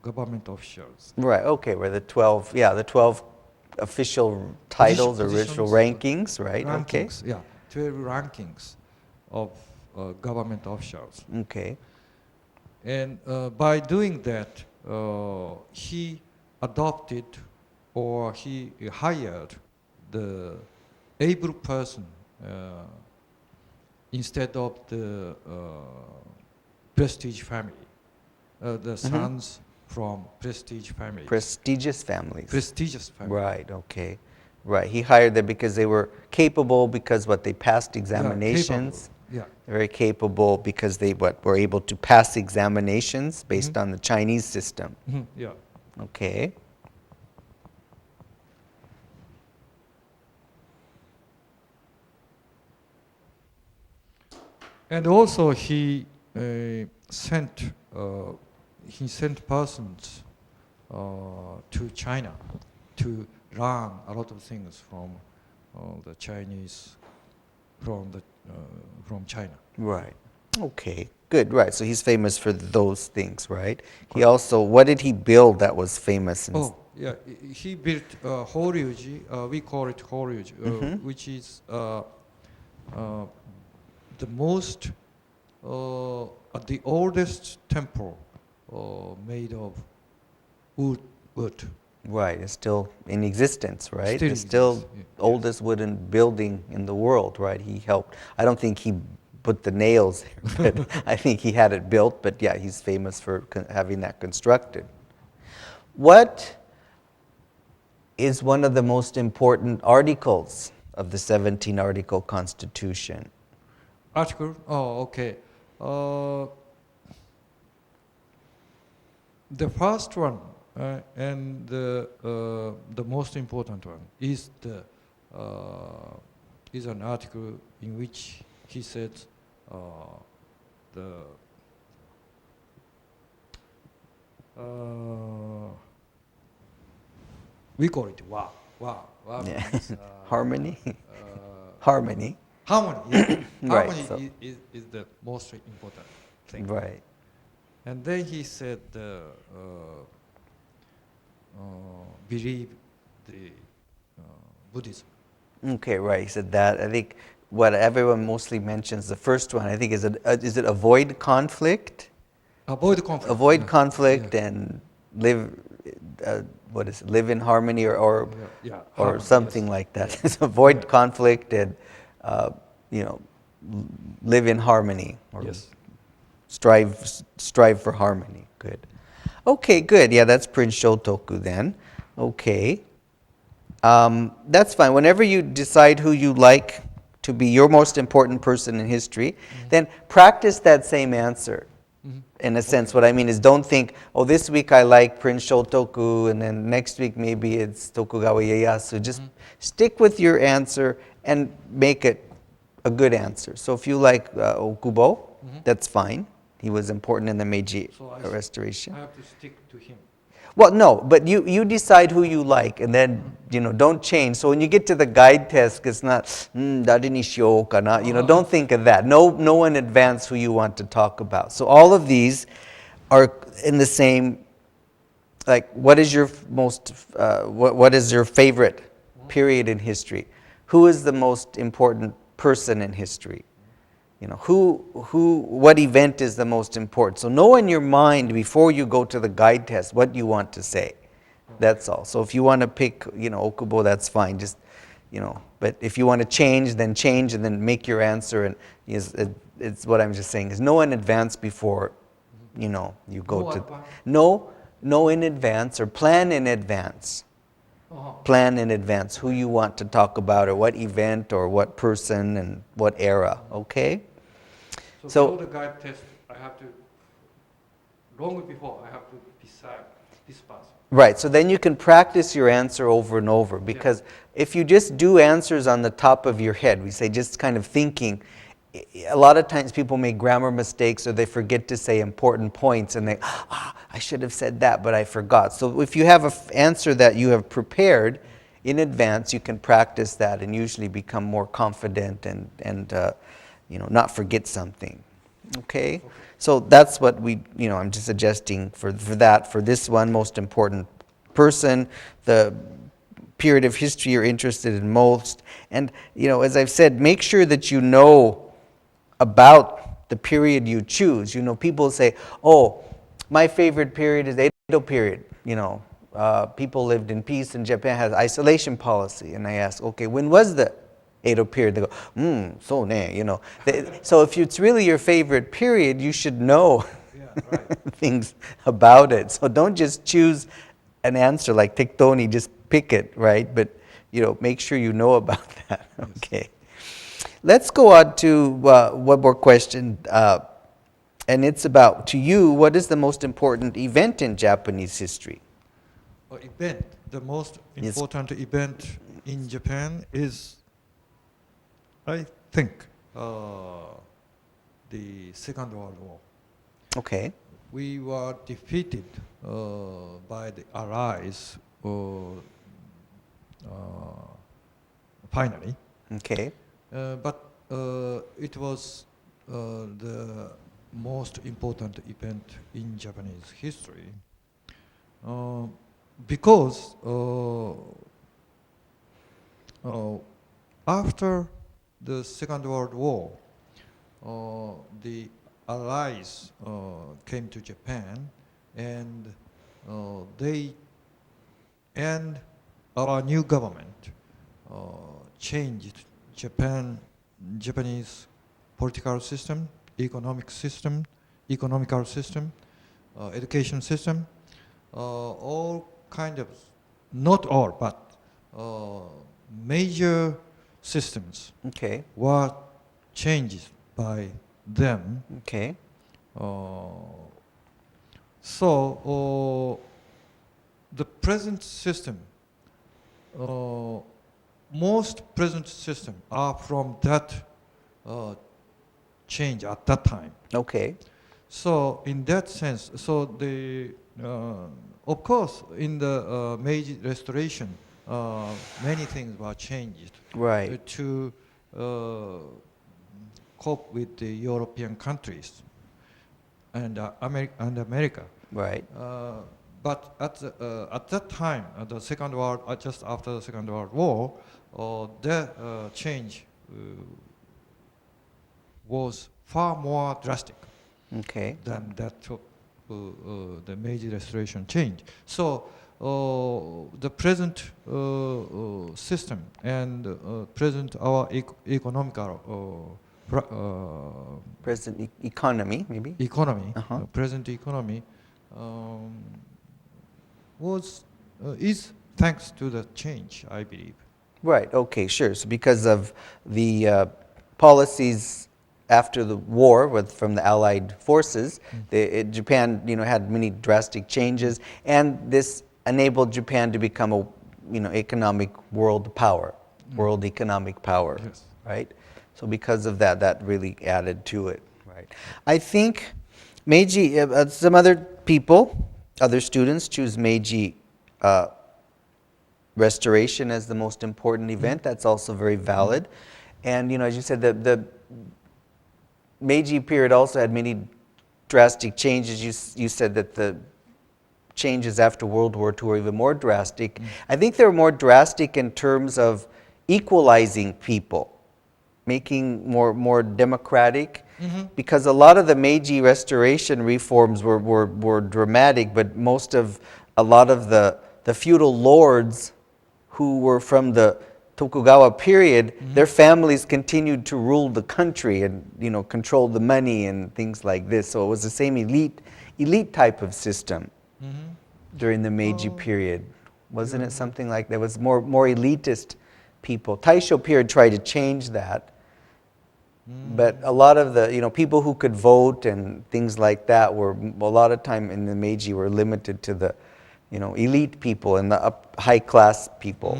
government officials. Right. Okay. Where the 12, the 12 official titles or official rankings, right? Rankings, yeah, 12 rankings of government officials. Okay. And by doing that, he adopted or he hired the able person instead of the prestige family, the sons from prestige families. Prestigious families. Prestigious families. Right. Okay. Right. He hired them because they were capable, because they passed examinations. Yeah. Very capable because they were able to pass examinations based on the Chinese system. Yeah. Okay. And also he sent persons to China to learn a lot of things from the Chinese, from China. Right. Okay. Good. Right. So he's famous for those things, right? He also, what did he build that was famous? Yeah. He built Horyuji. We call it Horyuji, which is the most, the oldest temple made of wood. Right, it's still in existence, right? Still It's still exists, yeah. oldest wooden building in the world, right? He helped. I don't think he put the nails there, but I think he had it built. But yeah, he's famous for having that constructed. What is one of the most important articles of the 17-article Constitution? Article? Oh, okay. The first one and the most important one is an article in which he said the we call it wa. Yeah. Means, Harmony? Harmony. Harmony. Yeah. Right, Harmony so- is the most important thing. Right. And then he said, believe the Buddhism. Okay, right. He said that. I think what everyone mostly mentions, the first one, I think, is it avoid conflict? Avoid conflict. Avoid Yeah. conflict Yeah. and live, what is it, live in harmony or Yeah. or Harmony, something yes. like that. So avoid Yeah. conflict and, live in harmony or Yes. strive for harmony. Good. Okay, good. Yeah, that's Prince Shotoku then. Okay. That's fine. Whenever you decide who you like to be your most important person in history, then practice that same answer. In a sense, what I mean is don't think, oh, this week I like Prince Shotoku, and then next week maybe it's Tokugawa Ieyasu. Just stick with your answer and make it a good answer. So if you like Okubo, that's fine. He was important in the Meiji So Restoration. I have to stick to him. Well, no, but you decide who you like, and then, don't change. So when you get to the guide test, it's not, dare ni shiyou kana, don't think of that. Know in advance who you want to talk about. So all of these are in the same, like, what is your what is your favorite period in history? Who is the most important person in history? What event is the most important? So know in your mind before you go to the guide test what you want to say. That's all. So if you want to pick, Okubo, that's fine. Just, but if you want to change, then change and then make your answer. And it's what I'm just saying is know in advance before, you go to. Know in advance or plan in advance. Plan in advance who you want to talk about or what event or what person and what era, okay? So before the guide test, long before, I have to decide this person. Right, so then you can practice your answer over and over because if you just do answers on the top of your head, we say just kind of thinking, a lot of times people make grammar mistakes or they forget to say important points and they, I should have said that, but I forgot. So if you have an answer that you have prepared in advance, you can practice that and usually become more confident and not forget something. Okay? So that's what I'm just suggesting for this one, most important person, the period of history you're interested in most. And, as I've said, make sure that you know about the period you choose. People say, oh, my favorite period is Edo period. People lived in peace and Japan has isolation policy. And I ask, okay, when was the Edo period? They go, so ne, So if it's really your favorite period, you should know things about it. So don't just choose an answer like tektoni, just pick it, right? But, make sure you know about that, okay? Let's go on to one more question, and it's about, to you, what is the most important event in Japanese history? The most important event in Japan is, I think, the Second World War. Okay. We were defeated by the Allies finally. Okay. But it was the most important event in Japanese history because after the Second World War, the Allies came to Japan and our new government changed Japanese political system, economical system, education system, all kind of, not all, but major systems were changed by them. Okay. So the present system, most present system are from that change at that time. Okay. So in that sense, so of course, in the Meiji Restoration, many things were changed Right. to cope with the European countries and America. Right. But at that time, the Second World, just after the Second World War, the change was far more drastic Okay. than that the Meiji Restoration change. So the present system and present our economical Present economy, maybe. Present economy is thanks to the change, I believe. Right. Okay. Sure. So because of the policies after the war from the Allied forces, Japan, had many drastic changes, and this enabled Japan to become a, economic world power, world economic power. Yes. Right. So because of that, that really added to it. Right. I think Meiji. Some other people, other students, choose Meiji Restoration as the most important event. That's also very valid. And as you said, the Meiji period also had many drastic changes. You said that the changes after World War II were even more drastic. I think they were more drastic in terms of equalizing people, making more democratic, because a lot of the Meiji Restoration reforms were dramatic, but a lot of the feudal lords who were from the Tokugawa period, their families continued to rule the country and control the money and things like this. So it was the same elite type of system during the Meiji period. Wasn't it something like that? It was more elitist people. Taisho period tried to change that. But a lot of the people who could vote and things like that were a lot of time in the Meiji were limited to the elite people and the high class people.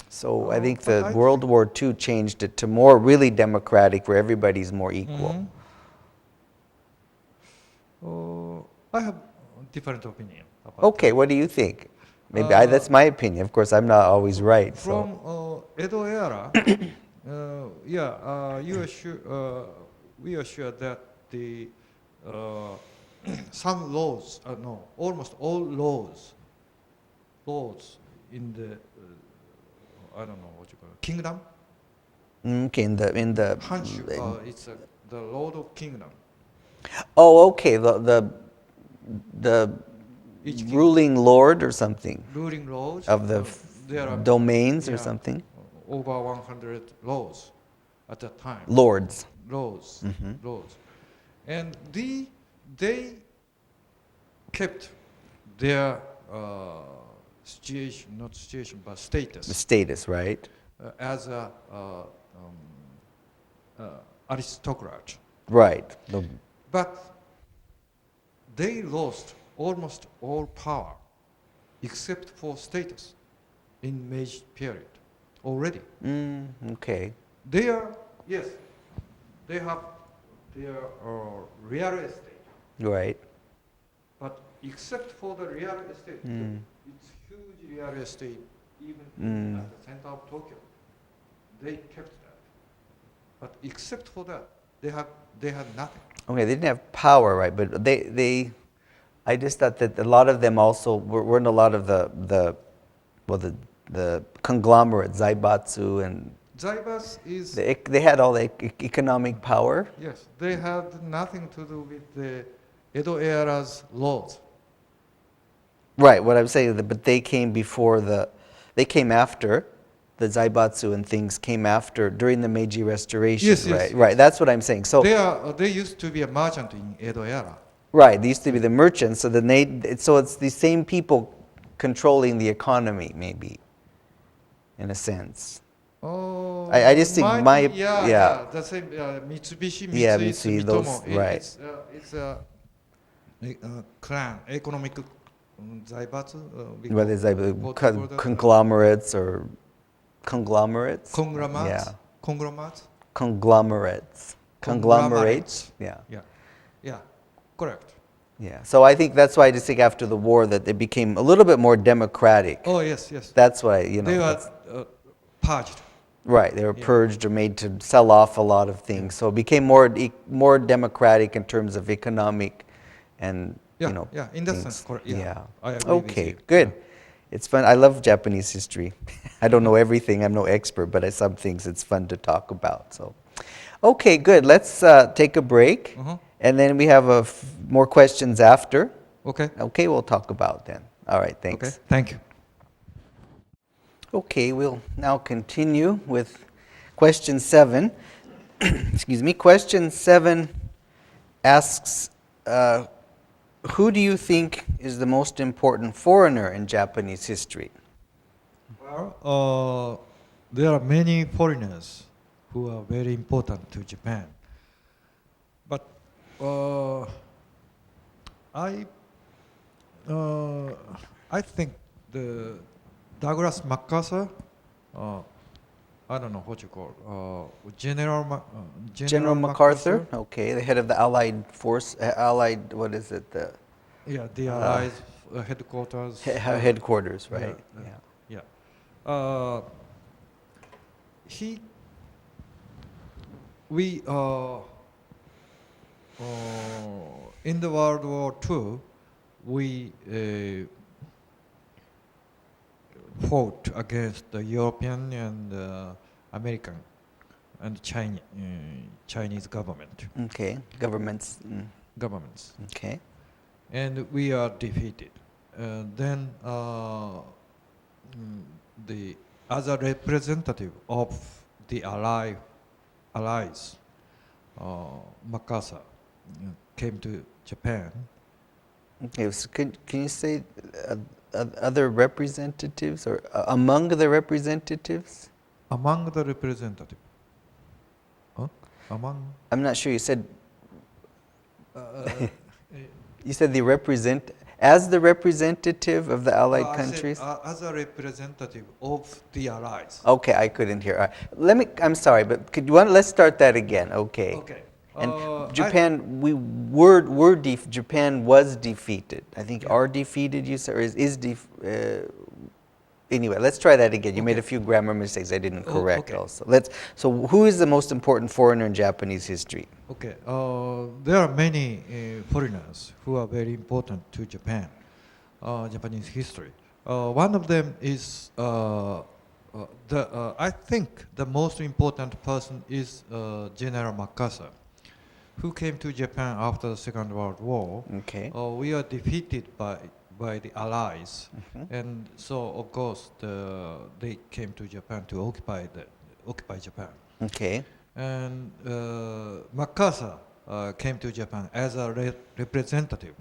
So I think the World War II changed it to more really democratic, where everybody's more equal. I have a different opinion about Okay, what do you think? Maybe that's my opinion. Of course, I'm not always right. From Edo era, we are sure that the some laws, almost all laws in the I don't know what you call it, kingdom. Okay, in the Hanshu, it's the Lord of Kingdom. Oh, okay, the Each ruling lord or something ruling laws of the there are domains or something. Over 100 laws at that time. Lords. Laws, and they kept their situation, not situation, but status. The status, right? As a aristocrat. Right. But they lost almost all power, except for status, in Meiji period already. Okay. They have their real estate. Right. But except for the real estate, it's huge real estate, even at the center of Tokyo. They kept that. But except for that, they had nothing. Okay, they didn't have power, right? But I just thought that a lot of them also were in a lot of the conglomerate, Zaibatsu, and Zaibatsu is... They had all the economic power. Yes, they had nothing to do with the Edo era's laws. Right, what I'm saying, but they came after, the Zaibatsu and things came after, during the Meiji Restoration, Yes, right? yes. Right, that's what I'm saying. So they used to be a merchant in Edo era. right, they used to be the merchants, so so it's the same people controlling the economy, maybe, in a sense. Oh, I just think the same Mitsubishi, Mitsui, those, Sumitomo. right. It's a clan, economic Zaibatsu. Whether it's like conglomerates or conglomerates. Conglomerates. Yeah. Conglomerates. Conglomerates. conglomerates. Yeah, yeah, correct. Yeah. So I think that's why I just think after the war that it became a little bit more democratic. Oh, yes, yes. That's why, you know. They were purged. Right, they were Yeah. purged or made to sell off a lot of things. So it became more democratic in terms of economic and, Yeah, you know. yeah, in that things. sense, correct. Yeah, I agree with Okay, you. good. Yeah. It's fun. I love Japanese history. I don't know everything. I'm no expert, but some things it's fun to talk about. So, okay, good. Let's take a break, and then we have more questions after. Okay. Okay, we'll talk about then. All right, thanks. Okay, thank you. Okay, we'll now continue with question 7. Excuse me. Question 7 asks, who do you think is the most important foreigner in Japanese history? Well, there are many foreigners who are very important to Japan. But I think the Douglas MacArthur, I don't know what you call General MacArthur, okay, the head of the Allied force, what is it? The the Allies headquarters. Headquarters, right? Yeah. We in the World War II, we fought against the European and American and Chinese government. Okay, governments. Governments. Okay. And we are defeated. Then the other representative of the allies, MacArthur, came to Japan. Okay, so can you say other representatives or among the representatives? Among the representative. Huh? Among? I'm not sure. You said you said as the representative of the Allied countries. I said, as a representative of the allies. Okay, I couldn't hear. All right. I'm sorry, but let's start that again. Okay. Okay. And Japan, Japan was defeated. I think are defeated. You said, or anyway, let's try that again. You made a few grammar mistakes. I didn't correct also. So who is the most important foreigner in Japanese history? Okay. There are many foreigners who are very important to Japan, Japanese history. One of them is I think the most important person is General MacArthur, who came to Japan after the Second World War. Okay. We are defeated by the Allies, and so of course they came to Japan to occupy Japan. Okay. And MacArthur came to Japan as a representative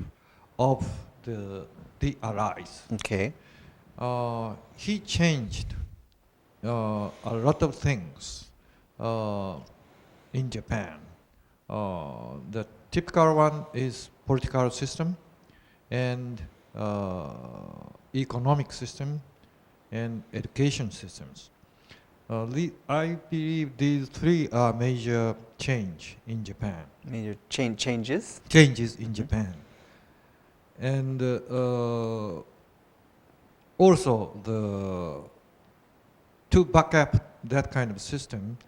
of the Allies. Okay. He changed a lot of things in Japan. The typical one is political system and economic system and education systems. I believe these three are major change in Japan. Major changes? Changes in Japan. And also to back up that kind of system,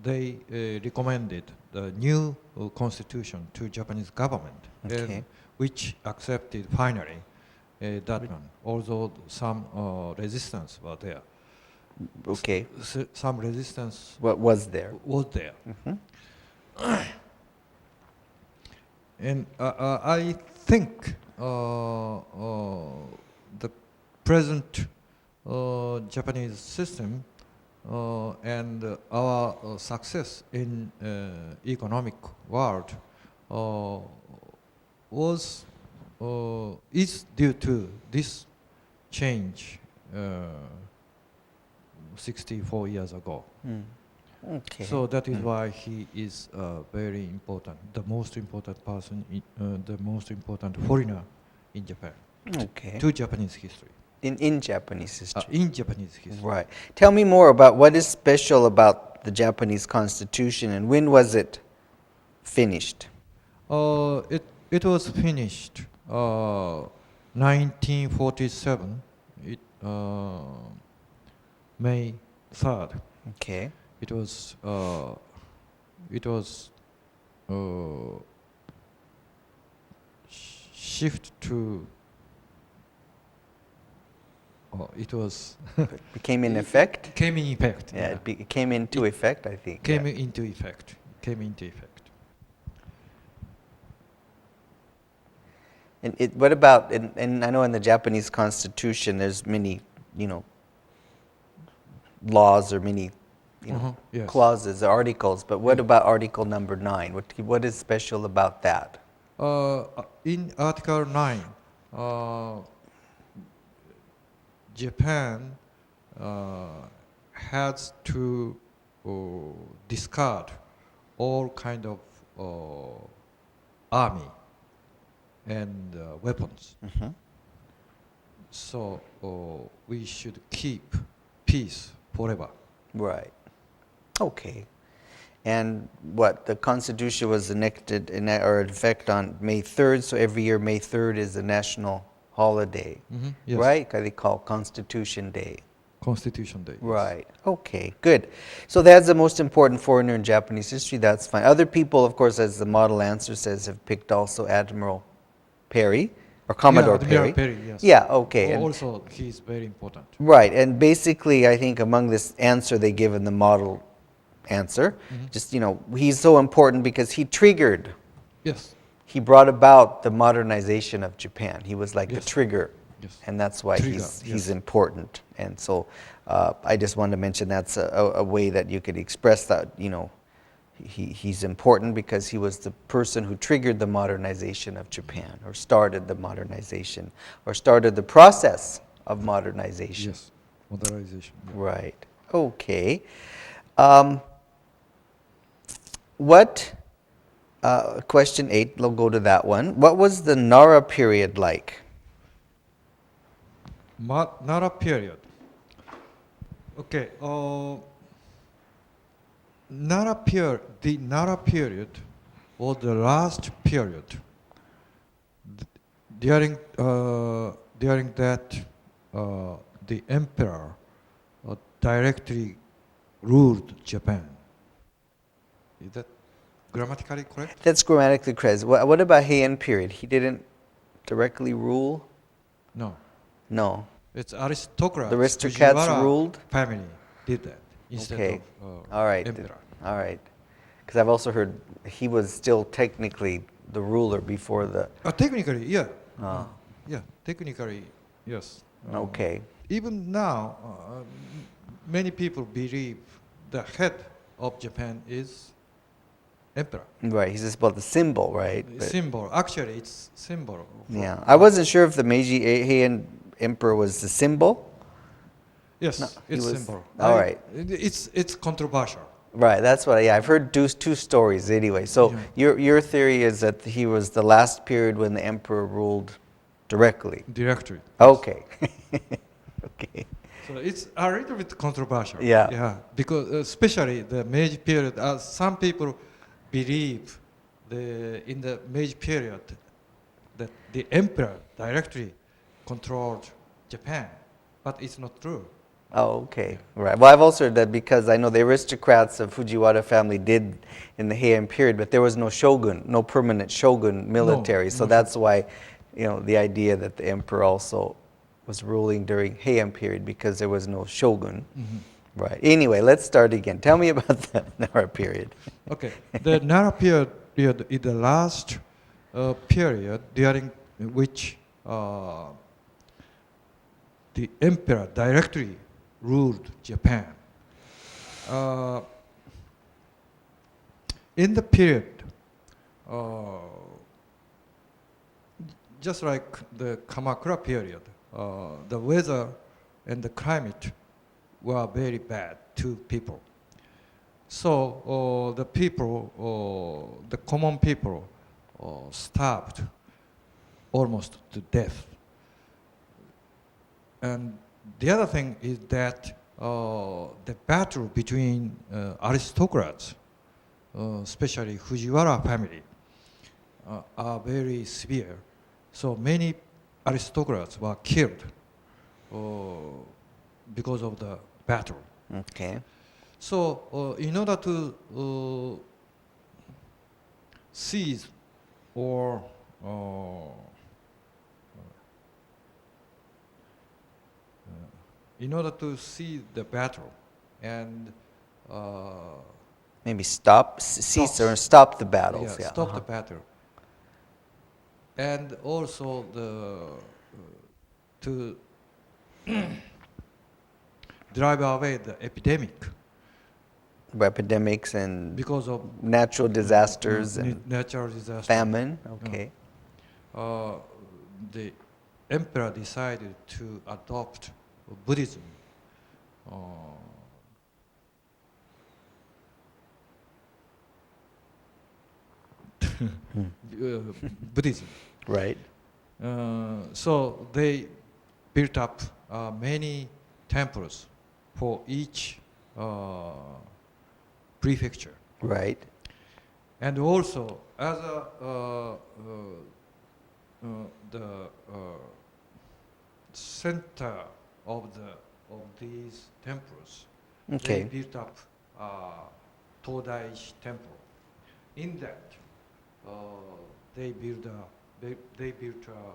they recommended the new constitution to Japanese government, Okay. which accepted finally that one, although some resistance were there. Okay. Some resistance What was there? was there. And I think the present Japanese system and our success in economic world is due to this change 64 years ago. Okay. So that is why he is very important, the most important person, the most important foreigner in Japan. Okay. To Japanese history. In Japanese history. In Japanese history. Right. Tell me more about what is special about the Japanese Constitution and when was it finished? It was finished 1947, May 3rd. Okay. It was shift to. It was Became in effect? came in effect. Yeah, it came into effect, I think. Came yeah. into effect. Came into effect. And what about, and I know in the Japanese constitution there's many, laws or many, Yes. clauses, articles, but what about Article number 9? What is special about that? In Article 9, Japan has to discard all kind of army and weapons. Mhm. So we should keep peace forever. Right. Okay. And what, the Constitution was enacted or in effect on May 3rd, so every year May 3rd is a national holiday, Yes. right? They call it Constitution Day. Constitution Day. Yes. Right. Okay, good. So that's the most important foreigner in Japanese history. That's fine. Other people, of course, as the model answer says, have picked also Admiral Perry or Commodore Admiral Perry. Perry, yes. Yeah, okay. And- Also, he is very important. right, and basically, I think among this answer they give in the model answer, just, he's so important because he triggered, Yes. he brought about the modernization of Japan. He was like the Yes. trigger. Yes. And that's why Trigger, he's yes. important. And so I just wanted to mention that's a way that you could express that, he's important because he was the person who triggered the modernization of Japan or started the modernization or started the process of modernization. Yes. Modernization. Yeah. Right. Okay. Question 8, we'll go to that one. What was the Nara period like? Nara period. Okay. The Nara period was the last period. During that, the emperor directly ruled Japan. Is that grammatically correct? That's grammatically correct. What about Heian period? He didn't directly rule? No. No. It's aristocrats. The aristocrats Fujiwara ruled? family did that instead Okay. of All right. emperor. All right. Because I've also heard he was still technically the ruler before the. Technically, yeah. Ah. Yeah, technically, yes. Okay. Even now, many people believe the head of Japan is emperor. Right. He's just about the symbol, right? But- Symbol. Actually, it's symbol. yeah. I wasn't sure if the Meiji Heian emperor was the symbol. Yes, No, he it's was- symbol. all right. It's controversial. Right. That's what. Yeah. I've heard two stories anyway. So Yeah. your theory is that he was the last period when the emperor ruled directly. Directly. Okay. Okay. So it's a little bit controversial. Yeah. Yeah, because especially the Meiji period, some people believe in the Meiji period that the emperor directly controlled Japan, but it's not true. Oh, okay. Right. Well, I've also heard that because I know the aristocrats of Fujiwara family did in the Heian period, but there was no shogun, no permanent shogun military. So no that's why, the idea that the emperor also was ruling during Heian period because there was no shogun. Right. Anyway, let's start again. Tell me about the Nara period. Okay, the Nara period is the last period during which the emperor directly ruled Japan. In the period, just like the Kamakura period, the weather and the climate were very bad to people. So the people, the common people, starved almost to death. And the other thing is that the battle between aristocrats especially Fujiwara family, are very severe. So many aristocrats were killed because of the battle. Okay. So in order to seize or in order to see the battle and Maybe cease or stop the battles. Yeah. stop the battle, and also to drive away the epidemic Epidemics and because of natural disasters and natural disaster. famine. Okay. The emperor decided to adopt Buddhism. Buddhism. Right. So they built up many temples for each prefecture. Right. And also, as the center of these temples, Okay. they built up Todaishi temple. In that, they built a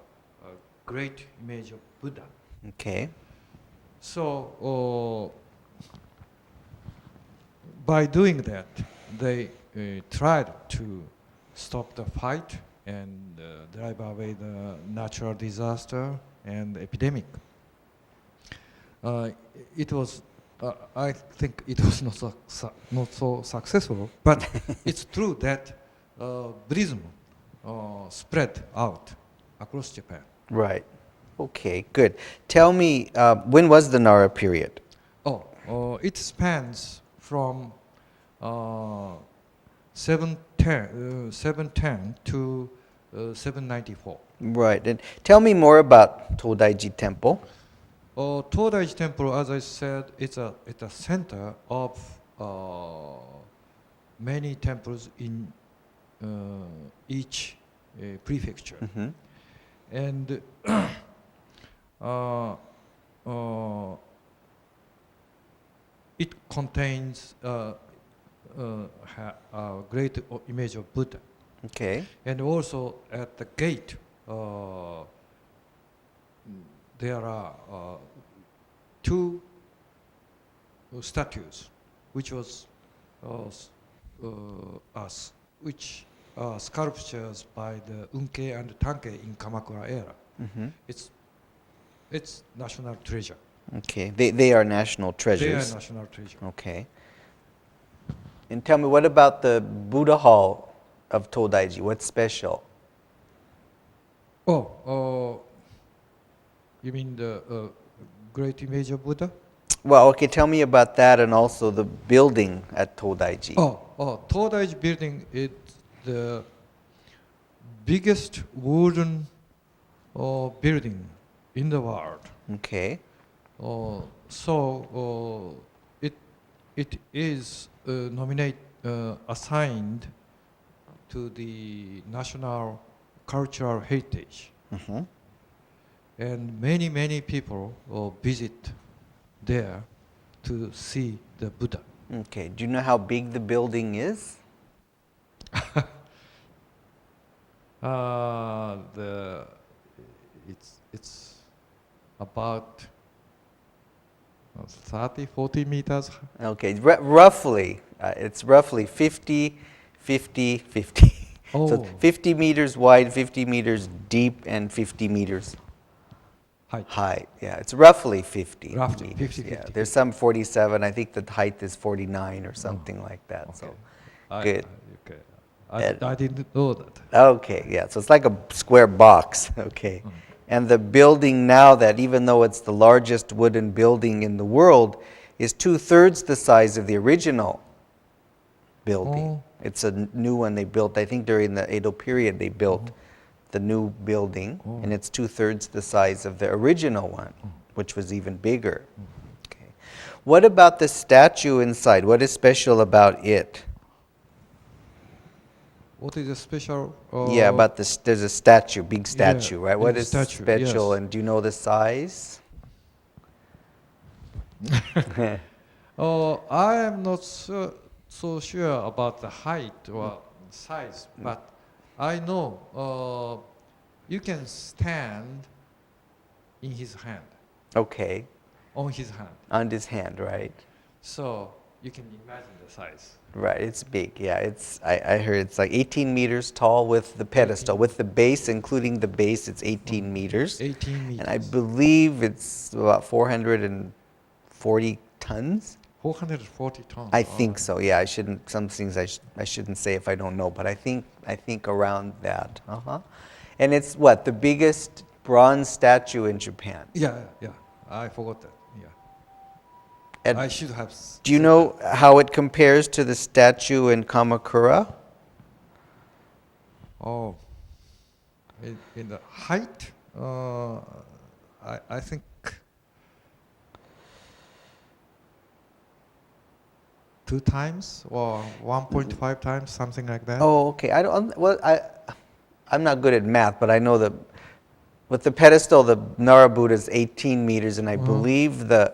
great image of Buddha. Okay. So by doing that, they tried to stop the fight and drive away the natural disaster and epidemic. It was, I think, it was not so successful, but it's true that Buddhism spread out across Japan. Right. Okay, good. Tell me, when was the Nara period? It spans from 710 to 794. Right. And tell me more about Todaiji Temple. Todaiji Temple, as I said, it's a center of many temples in each prefecture. Mm-hmm. And it contains a great image of Buddha. Okay. And also at the gate, there are two statues, which was which are sculptures by the Unke and Tanke in Kamakura era. Mm-hmm. It's national treasure. Okay. They are national treasures. They are national treasure. Okay. And tell me, what about the Buddha Hall of Todaiji? What's special? You mean the great image of Buddha? Well, okay, tell me about that and also the building at Todaiji. Todaiji building is the biggest wooden building in the world. Okay. So it is assigned to the national cultural heritage. Mm-hmm. And many people visit there to see the Buddha. Okay. Do you know how big the building is? It's about 30-40 meters. Okay. Roughly, it's roughly 50, 50, 50. So 50 meters wide, 50 meters deep, and 50 meters height. Yeah, it's roughly 50. Roughly meters. 50, Yeah, 50. there's some 47. I think the height is 49 or something like that. Okay. So good. I didn't know that. Okay, yeah, so it's like a square box, okay. And the building now, that even though it's the largest wooden building in the world, is 2/3 the size of the original building. It's a new one they built, I think during the Edo period they built the new building, and it's 2/3 the size of the original one, which was even bigger. Okay. What about the statue inside? What is special about it? what is a special? Yeah, about this. There's a statue, big statue, right? What a is statue, special, yes. and do you know the size? I am not so sure about the height or size, but I know you can stand in his hand, Okay, on his hand. on his hand, right? So you can imagine the size. Right, it's big. Yeah, it's. I heard it's like 18 meters tall with the pedestal, 18. with the base, including the base. It's 18 meters, 18 meters. and I believe it's about 440 tons. 440 tons. I think so. Yeah, I shouldn't. Some things I shouldn't say if I don't know, but I think around that. And it's what, the biggest bronze statue in Japan. Yeah. I forgot that. Yeah. And I should have. do you know how it compares to the statue in Kamakura? Oh, in the height, I think 2 times or 1.5 times, something like that. Oh, okay. I'm not good at math, but I know that with the pedestal, the Nara Buddha is 18 meters, and I believe the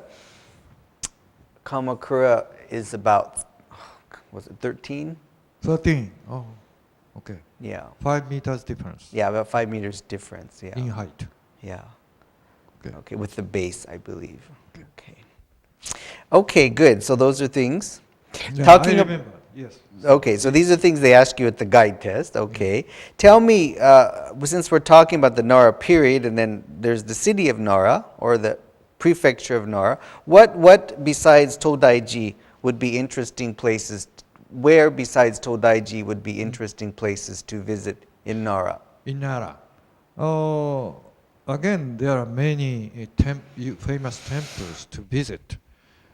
Kamakura is about, was it 13? 13. Oh, okay. Yeah. 5 meters difference. Yeah, about 5 meters difference. Yeah. In height. Yeah. Okay. Okay, with the base, I believe. Okay. Okay, good. So those are things. Yeah, Talking I ab- remember. Yes. Okay, so these are things they ask you at the guide test. Okay. Tell me, since we're talking about the Nara period, and then there's the city of Nara, or the prefecture of Nara, what besides Todaiji would be interesting places, where besides Todaiji would be interesting places to visit in Nara? In Nara. Again, there are many famous temples to visit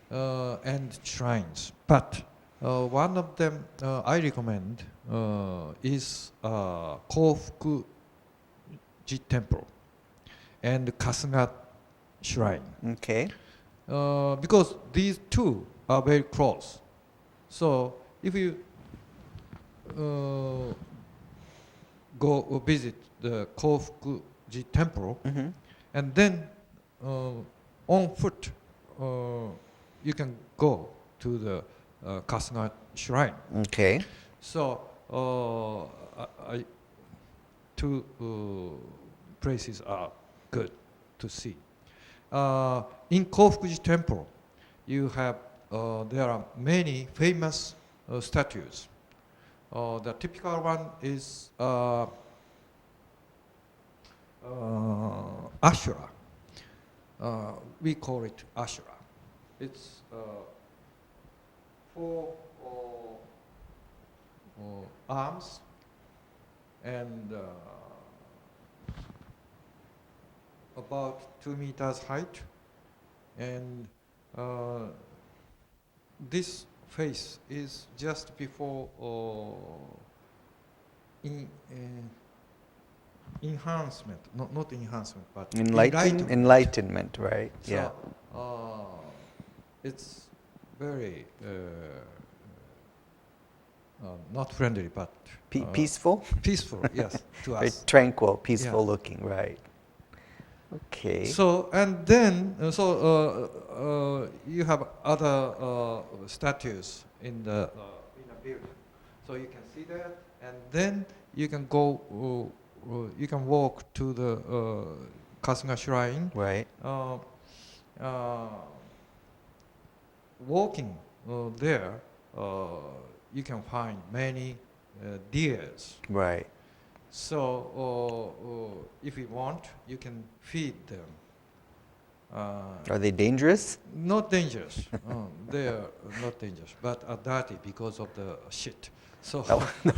and shrines. But one of them I recommend is Kofukuji Temple and Kasuga Shrine. Okay. Because these two are very close. So if you go visit the Kofukuji Temple, and then on foot you can go to the Kasuga Shrine. Okay. So two places are good to see. In Kofukuji Temple, you have there are many famous statues. The typical one is Ashura. We call it Ashura. It's 4 arms and about 2 meters height, and this face is just before enhancement, not enhancement, but Enlightenment, right? So, yeah. It's very not friendly, but Peaceful? Peaceful, yes, to Very us. tranquil, peaceful Yeah. looking, right? Okay. So and then you have other statues in the building, so you can see that, and then you can go. You can walk to the Kasuga Shrine. Right. Walking there, you can find many deers. Right. So if you want, you can feed them. Are they dangerous? Not dangerous. They are not dangerous, but are dirty because of the shit. So, Oh, no.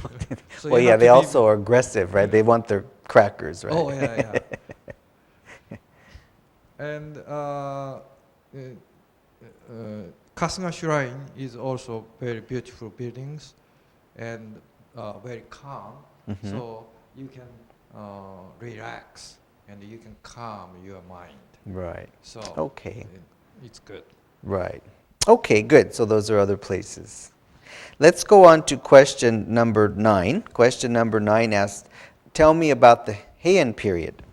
so Well, you yeah, have they to be- also are aggressive, right? They want their crackers, right? Oh yeah. And Kasuga Shrine is also very beautiful buildings and very calm. So you can relax and you can calm your mind. Right. So Okay. it's good. Right. Okay, good. So those are other places. Let's go on to question number 9. Question number 9 asks, tell me about the Heian period.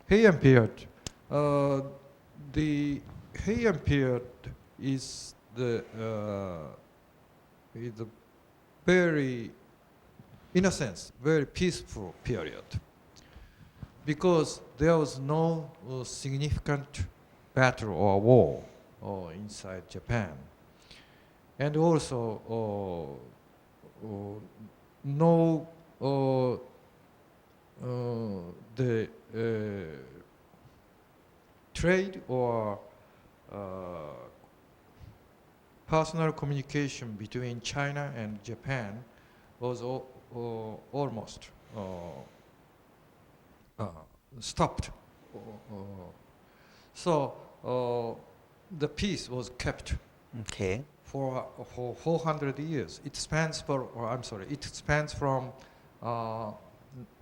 Heian period. The Heian period is the very, in a sense, very peaceful period, because there was no significant battle or war inside Japan, and also no the trade or personal communication between China and Japan was almost stopped. So the peace was kept Okay. for 400 years. It spans from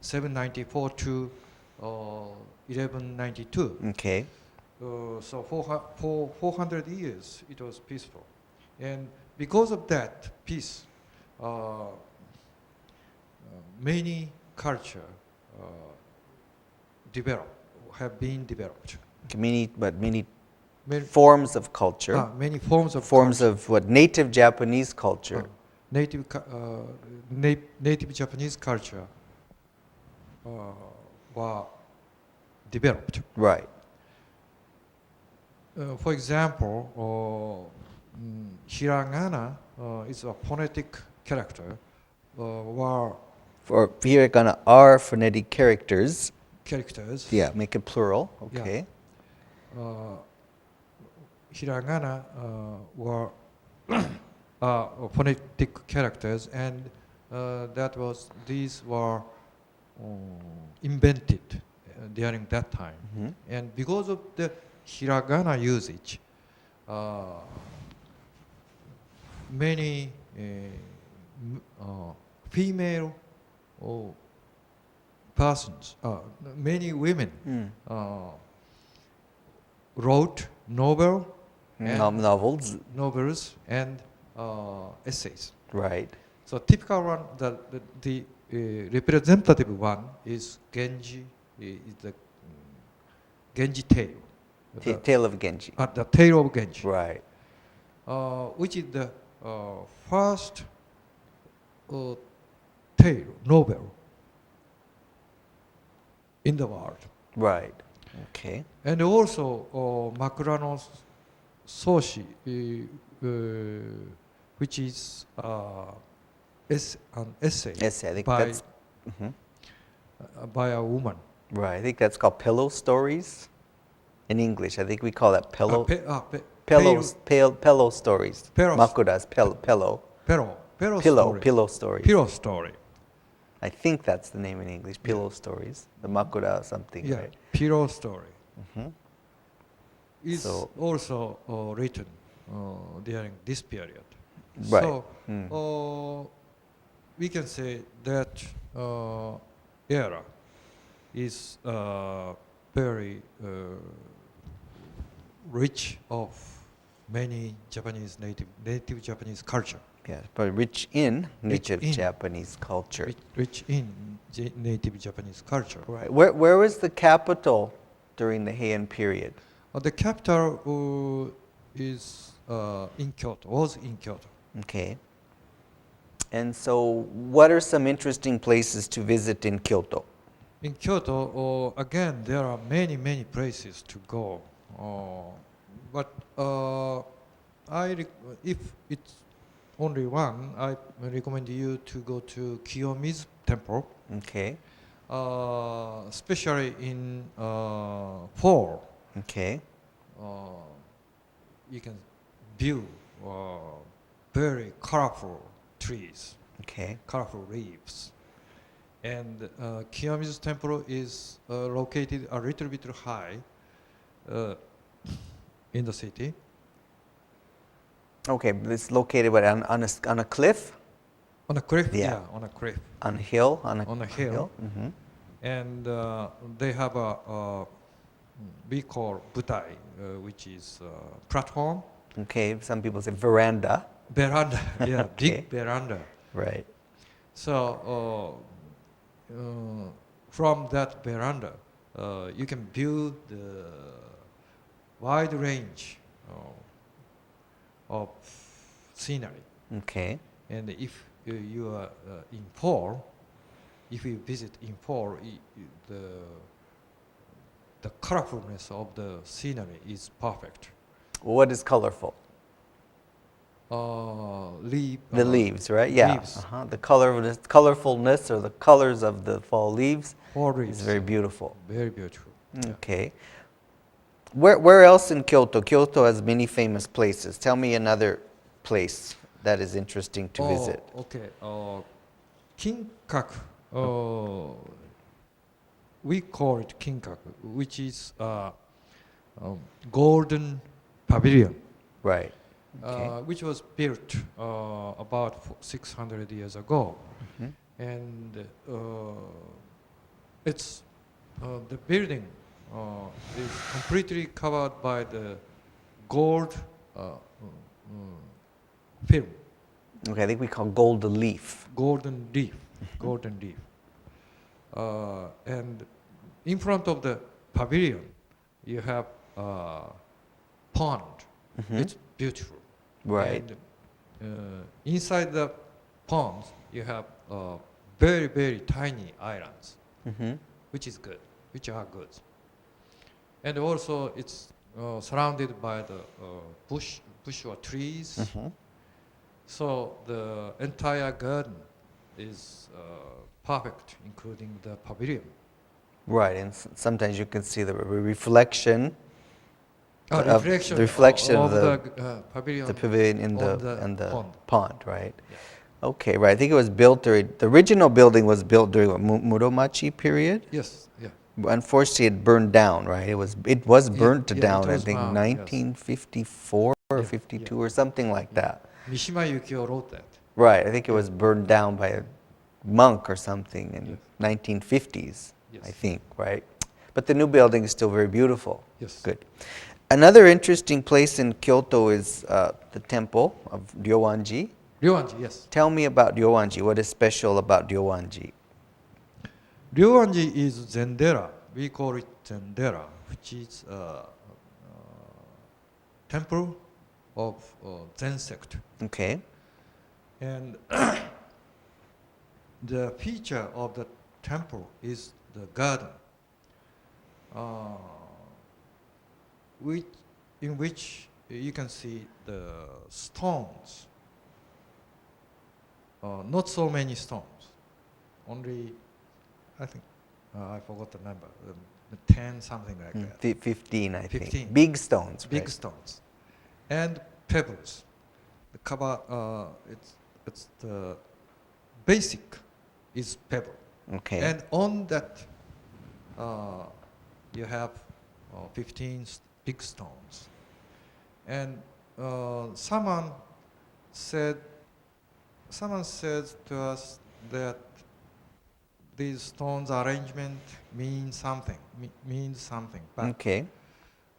794 to 1192. Okay. So for 400 years it was peaceful, and because of that peace, many culture have been developed. Many Many, forms of culture. many forms of Forms culture. of what? Native Japanese culture. Native Japanese culture were developed. Right. For example, hiragana is a phonetic character, were For hiragana are phonetic characters. characters. Yeah, make it plural. Okay. Hiragana were phonetic characters, and these were invented during that time. Mhm. And because of the hiragana usage, many female persons, many women wrote novels and essays. Right. So typical one, the representative one is Genji, is the Genji tale. Tale of Genji. The tale of Genji, Right. which is the first tale novel in the world. Right. Okay. And also Makura no Soshi, which is an essay Essay. I think by, that's by a woman. right. I think that's called pillow stories. In English, I think we call that pillow pillow stories. Pillow- Makura's pillow story. pillow stories. Pillow story. I think that's the name in English. Pillow stories. The makura something. Yeah, Right. pillow story is So- also written during this period. Right. So we can say that era is very rich of many Japanese native Japanese culture. Yeah, but rich in native in. Japanese culture. Rich in native Japanese culture. Right. Where was the capital during the Heian period? The capital is in Kyoto. Was in Kyoto. Okay. And so, what are some interesting places to visit in Kyoto? In Kyoto, again, there are many places to go. But if it's only one, I recommend you to go to Kiyomizu Temple, Okay. especially in fall. Okay. You can view very colorful trees, Okay. colorful leaves. And Kiyomizu Temple is located a little bit high in the city. Okay. It's located what, on a cliff, On a cliff? Yeah. On a cliff. on a hill, On a hill. Mhm. And they have we call butai, which is platform. Okay. Some people say veranda. veranda, yeah, Okay. big veranda. Right. So from that veranda, you can view the wide range of scenery. Okay. And if you are in fall, if you visit in fall, the colorfulness of the scenery is perfect. What is colorful? The Leaves, right? Yeah. Leaves. The colorfulness or the colors of the fall leaves Fall leaves. is very beautiful. Very beautiful. Yeah. Okay. Where else in Kyoto? Kyoto has many famous places. Tell me another place that is interesting to visit. Okay. Kinkaku. We call it Kinkaku, which is golden pavilion. Right. Okay. Which was built about 600 years ago. Mhm. And it's the building is completely covered by the gold film, Okay, I think we call golden leaf. golden leaf. And in front of the pavilion, you have pond. Mhm. It's beautiful. Right. And inside the ponds, you have very, very tiny islands, Mm-hmm. which are good. And also, it's surrounded by the bush or trees. Mm-hmm. So the entire garden is perfect, including the pavilion. Right, and sometimes you can see the reflection. Reflection the reflection of of the pavilion. the pavilion in on the pond. pond, right? Yeah. Okay, right. I think it was built during the original building was built during what, Muromachi period. Yes, yeah. Unfortunately, it burned down. Right, it was burnt Yeah, down. it I was think burned, yes. 1954 or Yeah, 52 yeah. or something like that. Mishima Yukio wrote that. Right, I think it Yeah. was burned down by a monk or something in Yes. 1950s. Yes. I think, right? But the new building is still very beautiful. Yes. Good. Another interesting place in Kyoto is the temple of Ryoanji. Ryoanji, yes. Tell me about Ryoanji. What is special about Ryoanji? Ryoanji is Zendera. We call it Zendera, which is temple of Zen sect. Okay. And the feature of the temple is the garden, in which you can see the stones. Not so many stones, only, I think, I forgot the number, 10, something like that. 15, I think. 15. Big stones. Big right? stones. And pebbles. The cover, it's the basic is pebble. Okay. And on that, you have 15 big stones. And someone said to us that these stones arrangement means something. But Okay.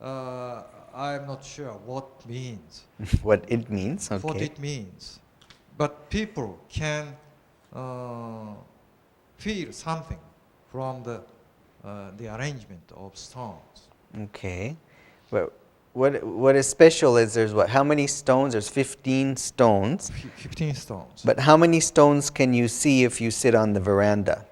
I'm not sure what means. What it means. Okay. What it means. But people can feel something from the arrangement of stones. Okay. Well, what is special is there's what? How many stones? There's 15 stones. 15 stones. But how many stones can you see if you sit on the veranda?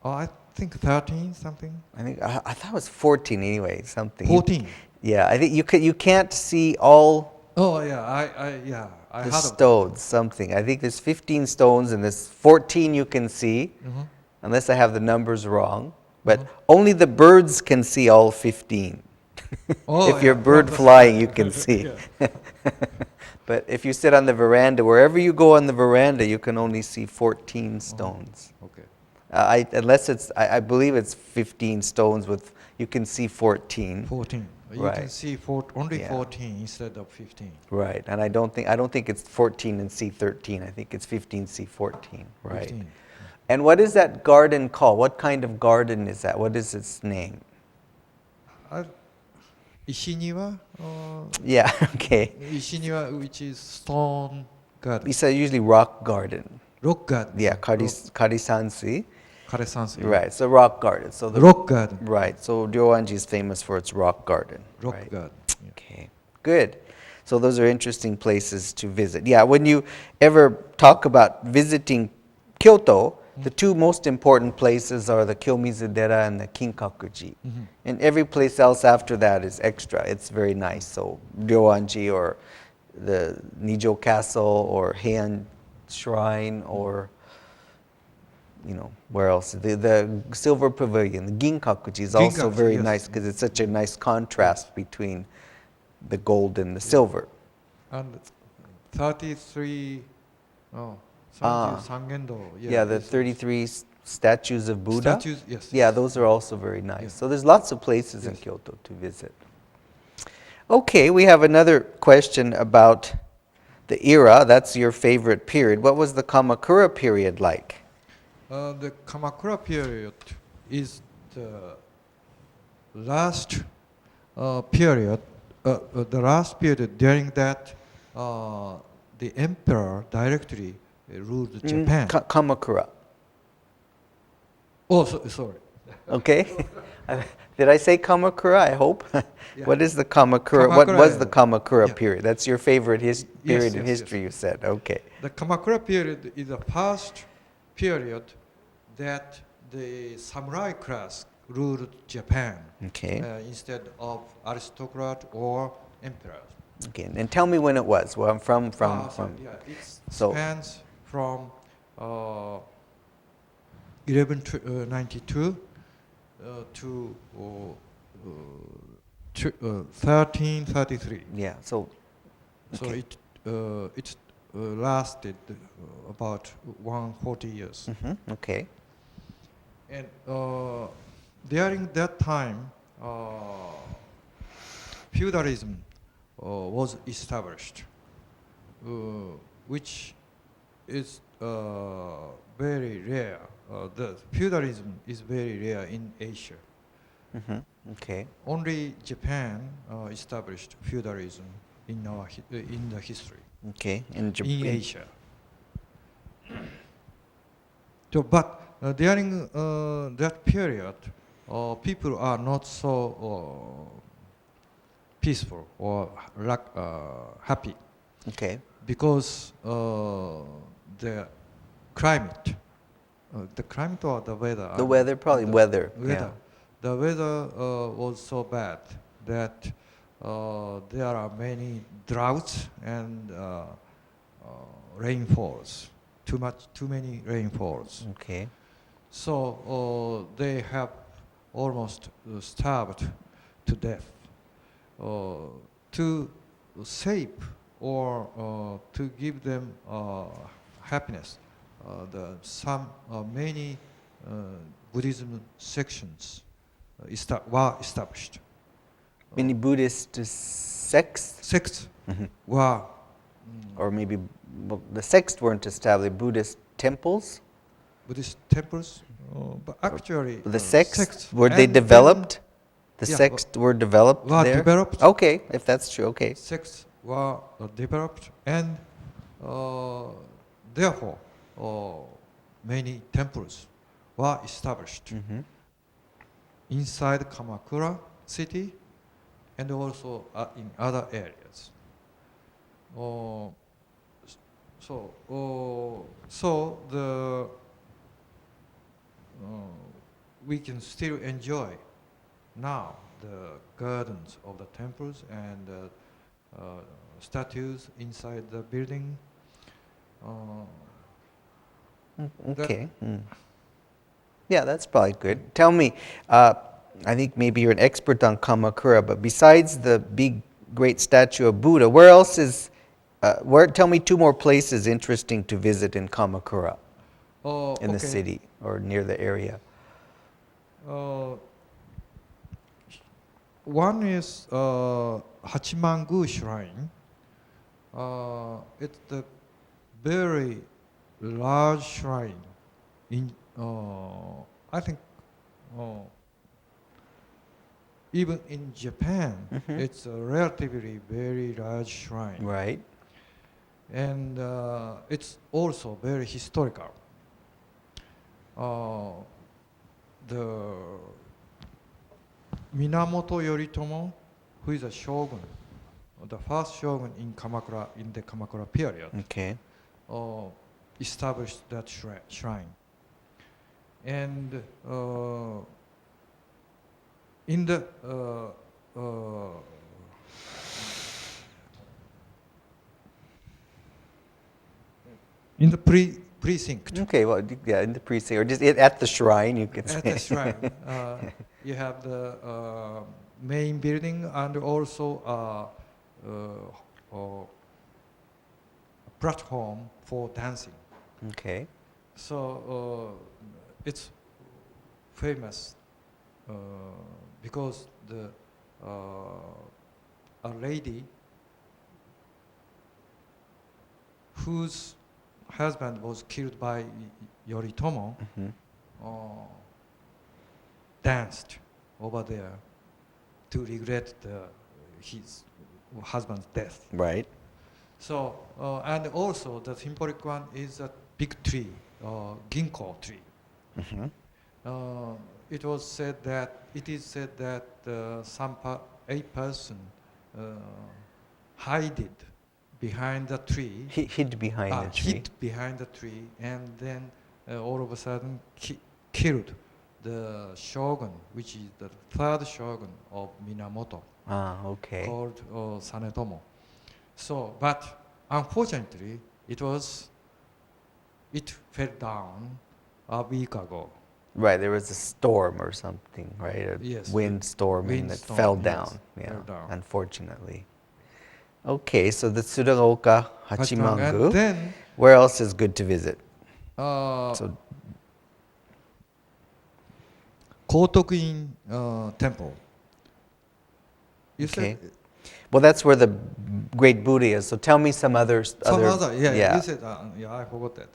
I think 13 something. I thought it was 14 anyway. Something. 14. Yeah, I think you can't see all Oh yeah, I the heard of stones. Something. I think there's 15 stones and there's 14 you can see, that. Mhm. unless I have the numbers wrong. But Mhm. only the birds can see all 15. Oh, If you're yeah, bird from the flying, sky. you can see. Yeah. But if you sit on the veranda, wherever you go on the veranda, you can only see 14 stones. Okay. I believe it's 15 stones with, you can see 14. 14. You Right. can see only Yeah. 14 instead of 15. Right, and I don't think it's 14 and C 13. I think it's 15 C 14. Right. 15. And what is that garden called? What kind of garden is that? What is its name? Ishiniwa? Yeah. Okay. Ishiniwa, which is stone garden. We say usually rock garden. Rock garden. Yeah, Karisansui. Karesansui. Right, so rock garden. So the Rock garden. Right, so Ryoanji is famous for its rock garden. Rock right? garden. Yeah. Okay, good. So those are interesting places to visit. Yeah, when you ever talk about visiting Kyoto, the two most important places are the Kyomizudera and the Kinkakuji. And every place else after that is extra. It's very nice. So Ryoanji or the Nijo Castle or Heian Shrine or, you know, where else? The Silver Pavilion, the Ginkakuji is also Ginkakuji, very yes. nice because it's such a nice contrast between the gold and the silver. And 33, oh, Ah. 33gendō. Yeah, the 33 statues of Buddha. Statues, yes. Yeah, those are also very nice. Yeah. So there's lots of places in Yes. Kyoto to visit. Okay, we have another question about the era. That's your favorite period. What was the Kamakura period like? The Kamakura period is the last period. The last period during that the emperor directly ruled Japan. Kamakura. Oh, sorry. Okay. Did I say Kamakura? I hope. Yeah. What is the Kamakura? What Kamakura, was the Kamakura yeah. period? That's your favorite period in yes, history, you said. Okay. The Kamakura period is the first period that the samurai class ruled Japan Okay. instead of aristocrat or emperors. Okay. And tell me when it was. Well, from. Yeah, it So- spans from 1192 to 1333. Yeah. So. So Okay. it lasted about 140 years. Okay. And during that time, feudalism was established, which is very rare. The feudalism is very rare in Asia. Okay. Only Japan established feudalism in the history Okay. In in Asia. So, but during that period, people are not so peaceful or happy Okay. because the climate, or the weather. The weather, probably weather. Weather. The weather was so bad that there are many droughts and rainfalls. Too many rainfalls. Yeah. Okay. So they have almost starved to death. To save or to give them happiness, many Buddhism sections were established. Many Buddhist sects, Sects were or maybe the sects weren't established. Buddhist temples. Buddhist temples, but actually The sects were and they then developed? The yeah, sects were developed were there. developed. Okay, if that's true. Okay. Sects were developed, and therefore many temples were established inside Kamakura city and also in other areas. So we can still enjoy now the gardens of the temples and statues inside the building. Okay. Yeah, that's probably good. Tell me, I think maybe you're an expert on Kamakura, but besides the big, great statue of Buddha, where else is, tell me two more places interesting to visit in Kamakura, in the city or near the area. One is Hachimangu Shrine. It's the very large shrine in, I think, even in Japan, it's a relatively very large shrine. Right. and it's also very historical. The Minamoto Yoritomo, who is a shogun, the first shogun in Kamakura in the Kamakura period, Okay. established that shrine. And in the precinct. Okay, well, yeah, in the precinct, or just at the shrine, you could say. At the shrine, you have the main building and also a platform for dancing. Okay. So it's famous because a lady whose husband was killed by Yoritomo danced over there to regret his husband's death. Right. So and also the symbolic one is a big tree, ginkgo tree. It is said that a person hid behind the tree. Hid behind the tree. Hid behind the tree, and then all of a sudden killed the shogun, which is the third shogun of Minamoto, Okay. called Sanetomo. So, but unfortunately, it fell down a week ago. Right, there was a storm or something, right? A Yes, windstorm and it windstorm, fell yes, down. Yeah, fell down. unfortunately. Okay, so the Tsuragaoka And Hachimangu. then Where else is good to visit? So, Kotokuin temple. You okay. said Well, that's where the great Buddha is. So tell me some other. yeah. You said I forgot that.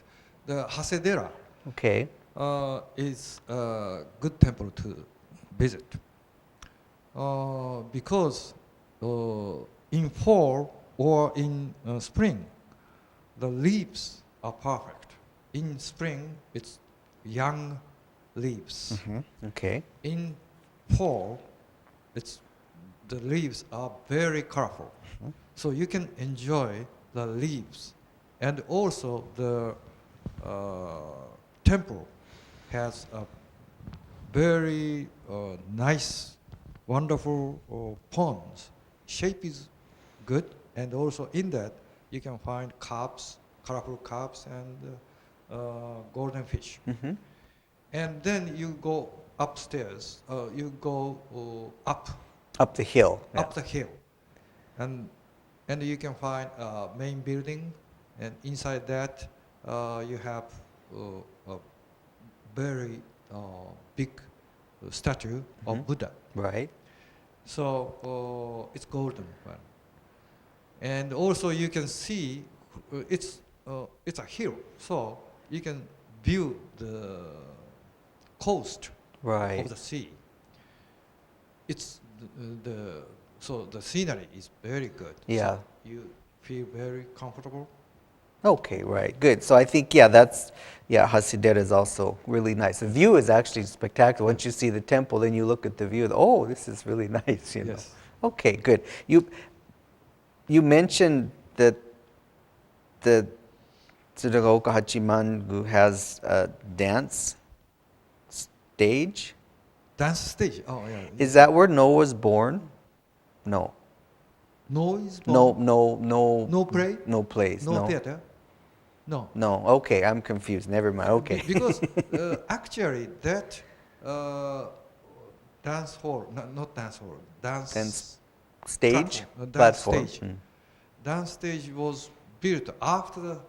The Hasedera Okay. is a good temple to visit because in fall or in spring, the leaves are perfect. In spring, it's young leaves. Okay. In fall, the leaves are very colorful. So you can enjoy the leaves. And also the temple has a very nice, wonderful ponds. Shape is good, and also in that you can find carps, colorful carps, and golden fish. And then you go upstairs. You go up Up the hill. up the hill, and you can find a main building, and inside that you have a very big statue of Buddha. Right. So it's golden one, and also you can see it's a hill, so you can view the coast Right. of the sea. It's so the scenery is very good. Yeah. So you feel very comfortable. Okay, right, good. So I think, Hasidera is also really nice. The view is actually spectacular. Once you see the temple, then you look at the view, oh, this is really nice, you know. Yes. Okay, good. You mentioned that the Tsuragaoka Hachimangu has a dance stage. Dance stage. Oh yeah. Is that where Noah was born? No. Noise? No play? No place. No theater? No. No. Okay, I'm confused. Never mind. Okay. Because actually that dance hall, not dance hall, dance stage? platform, dance Platform. stage. Dance stage was built after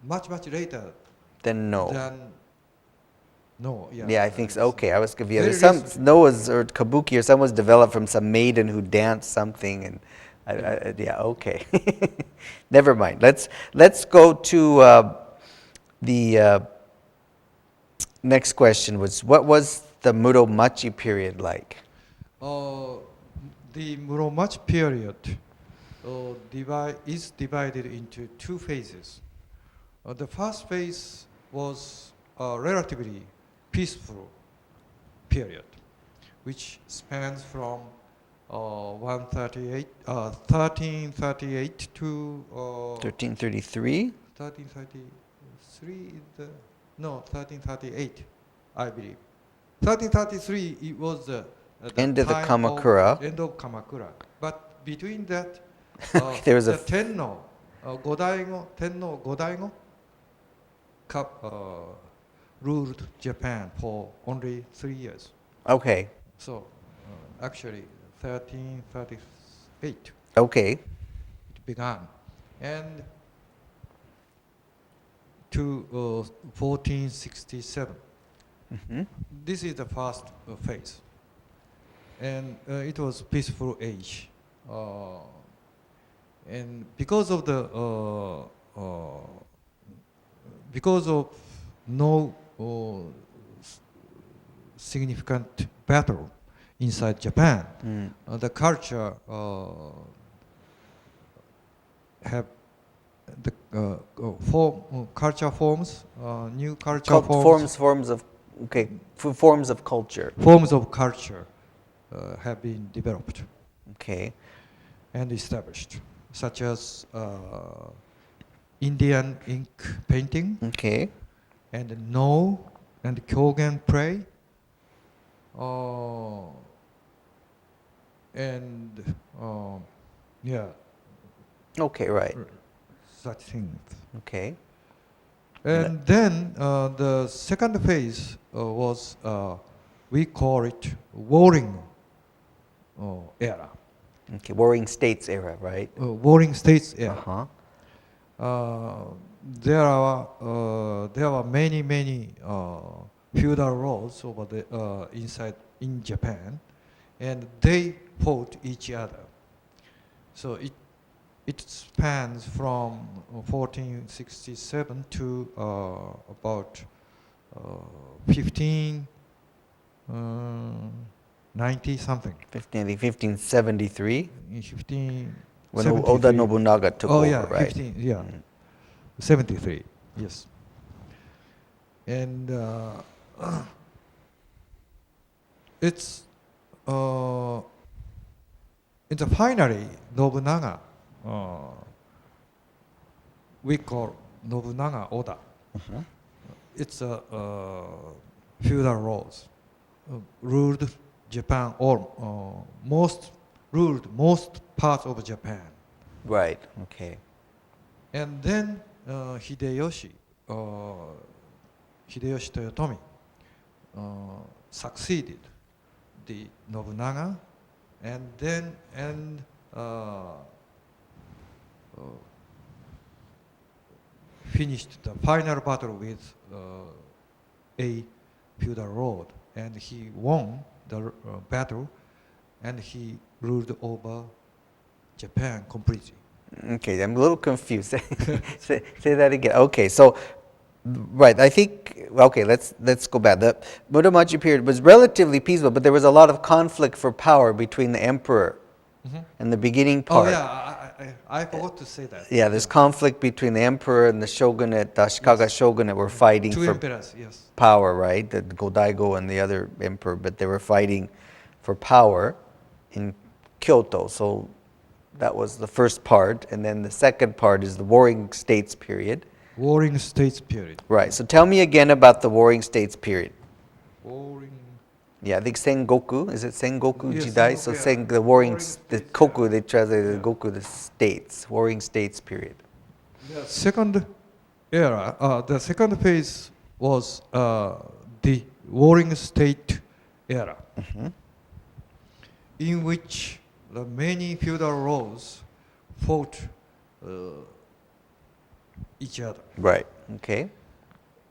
much later Then no. than no. Yeah. Yeah, I think so. Okay, I was confused. Very There's some recently. Noah's or Kabuki or some was developed from some maiden who danced something, and okay. Never mind. Let's go to the next question. What was the Muromachi period like? The Muromachi period is divided into two phases. The first phase was a relatively peaceful period, which spans from 1338 to 1333? 1333 is the, no, 1338, I believe. 1333 it was the End of the time Kamakura. End of Kamakura. But between that, There was the a Tenno, Tenno Godaigo ruled Japan for only 3 years. Okay. So actually 1338 Okay. it began, and to 1467. Mhm. This is the first phase, and it was peaceful age, and because of no significant battle inside Japan, the culture have the culture forms, new culture Forms of okay, forms of culture. forms of culture have been developed Okay. and established, such as Indian ink painting Okay. and No and Kyogen play, and yeah, Okay, right. such things. Okay. And then the second phase was, we call it warring era, Okay. Warring States era, right? warring states era. Uh-huh. There are many feudal lords over the inside in Japan, and they fought each other. So it spans from 1467 to about 1590 something. 1573 In 15. when Oda Nobunaga took over, yeah, right? 15, yeah, Mm. 73, yes. And it's finally Nobunaga, we call Nobunaga Oda. Uh-huh. It's a feudal lords ruled Japan, or ruled most parts of Japan. Right. Okay. And then Hideyoshi Toyotomi succeeded the Nobunaga, and then finished the final battle with a feudal lord, and he won the battle, and he ruled over Japan completely. Okay, I'm a little confused. say that again. Okay, so right, I think okay. Let's go back. The Muromachi period was relatively peaceful, but there was a lot of conflict for power between the emperor and the beginning part. Oh yeah, I forgot to say that. Yeah, there's conflict between the emperor and the shogunate. The Ashikaga shogunate were fighting Two for emperors, yes. power, right? The Godaigo and the other emperor, but they were fighting for power in Kyoto. So that was the first part, and then the second part is the Warring States period. Warring States period. Right. So tell me again about the Warring States period. Warring. Yeah, I think Sengoku. Is it Sengoku Yes, Jidai? Sengoku, So yeah. the Warring the States, Koku, yeah. they translated Yeah. Goku, the states, Warring States period. The second era, the second phase was the Warring State era, in which the many feudal lords fought each other. Right. Okay.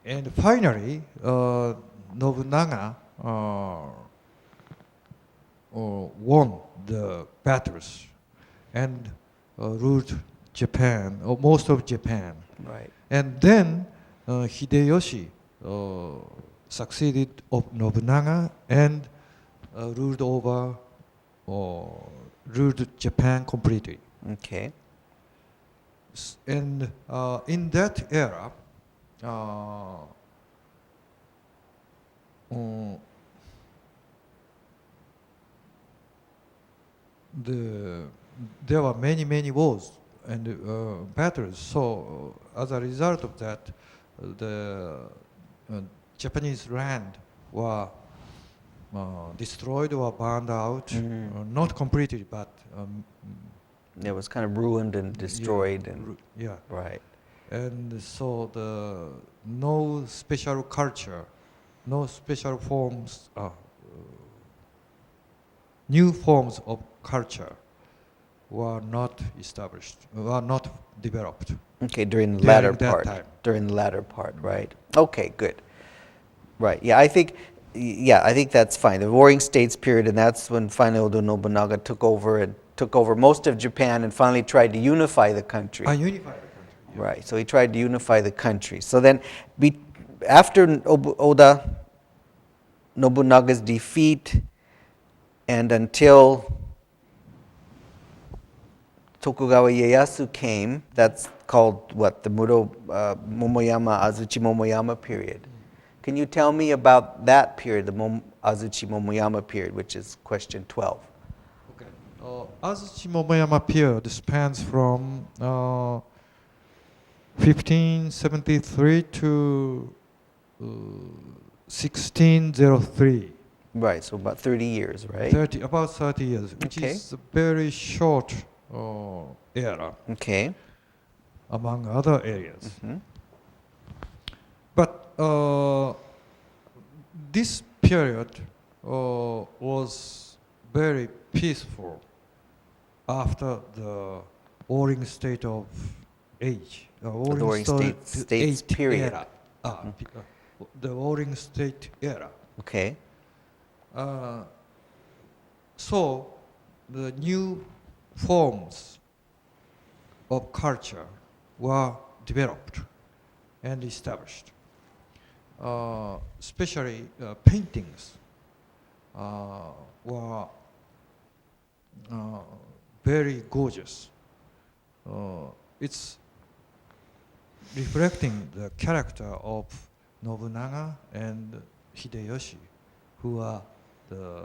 And finally, Nobunaga won the battles and ruled Japan, or most of Japan. Right. And then Hideyoshi succeeded of Nobunaga and ruled Japan completely. Okay. And in that era, there were many wars and battles. So as a result of that, the Japanese land were destroyed or burned out, not completely, but It was kind of ruined and destroyed. yeah. Right. And so no special culture, no special forms, new forms of culture were not established, were not developed. Okay, during the latter that part. time. During the latter part, right. Okay, good. Right, yeah, I think that's fine. The Warring States period, and that's when finally Oda Nobunaga took over most of Japan and finally tried to unify the country. Unify the country. Yeah. Right, so he tried to unify the country. So then, after Oda Nobunaga's defeat and until Tokugawa Ieyasu came, that's called what, the Momoyama, Azuchi Momoyama period. Can you tell me about that period, the Azuchi Momoyama period, which is question 12? Okay. Azuchi Momoyama period spans from 1573 to 1603. Right, so about 30 years, right? About 30 years, which is a very short era. Okay. Among other areas. Mm-hmm. But this period was very peaceful after the warring state of age. The warring states period. Era. The warring state era. Okay. So the new forms of culture were developed and established. Especially paintings were very gorgeous. It's reflecting the character of Nobunaga and Hideyoshi, who are the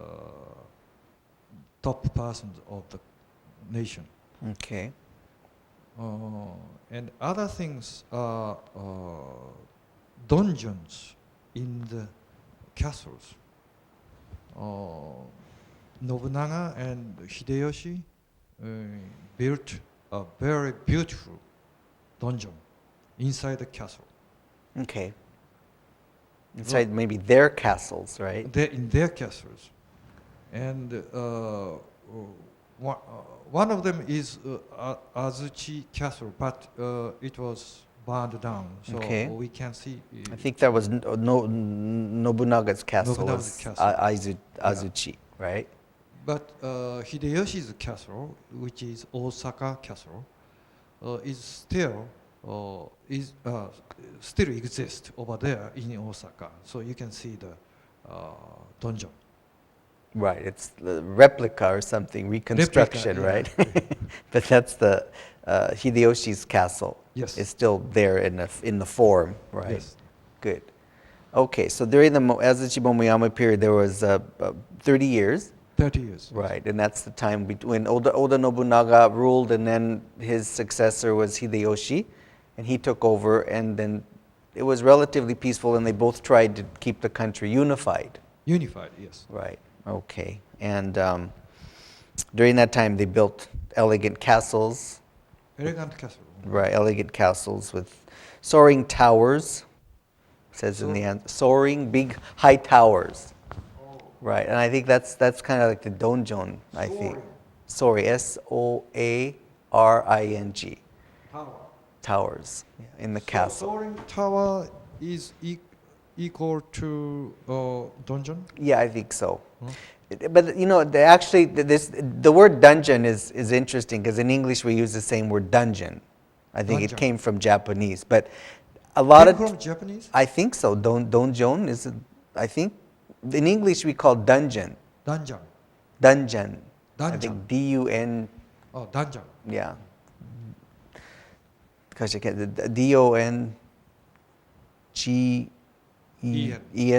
top persons of the nation. Okay. And other things are dungeons in the castles. Nobunaga and Hideyoshi built a very beautiful dungeon inside the castle. Okay. Inside maybe their castles, right? In their castles. And one of them is Azuchi Castle, but it was burned down, so we can see. I think that was Nobunaga's castle. Nobunaga's castle. Azuchi, right? But Hideyoshi's castle, which is Osaka Castle, is still exists over there in Osaka. So you can see the dungeon. Right, it's the replica or something, reconstruction, right? But that's the Hideyoshi's castle. Yes. It's still there in the form, right? Yes. Good. Okay, so during the Azuchi Momoyama period, there was 30 years. 30 years. Right, and that's the time when Oda Nobunaga ruled, and then his successor was Hideyoshi, and he took over, and then it was relatively peaceful, and they both tried to keep the country unified. Unified, yes. Right, okay. And during that time, they built elegant castles. Elegant castle. Right, elegant castles with soaring towers, says in the answer. Soaring, big, high towers. Right, and I think that's kind of like the donjon, I think. Soaring, S-O-A-R-I-N-G. Tower. Towers in the castle. Soaring tower is equal to dungeon? Yeah, I think so. But you know, the word dungeon is interesting because in English we use the same word dungeon. I think it came from Japanese, but a lot of from Japanese? I think so. Donjon is, I think, in English we call dungeon. Dungeon. Dungeon. I Dungeon. think D-U-N-G-E-O-N. Oh, dungeon. Yeah. Gosh, I can't. D-O-N-G-E-N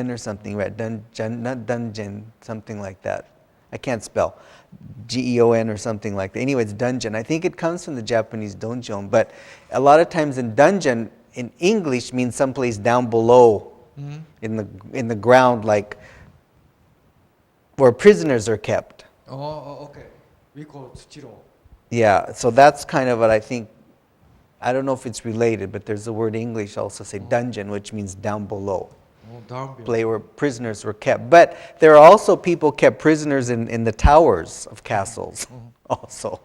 or something, right? Dungeon, not dungeon, something like that. I can't spell. G-E-O-N or something like that. Anyway, it's dungeon. I think it comes from the Japanese donjon, but a lot of times in dungeon, in English, means someplace down below in the ground, like where prisoners are kept. Oh, okay. We call it tsuchiro. Yeah, so that's kind of what I think. I don't know if it's related, but there's a word in English also say dungeon, which means down below. Oh, down below. Play where prisoners were kept. But there are also people kept prisoners in the towers of castles also.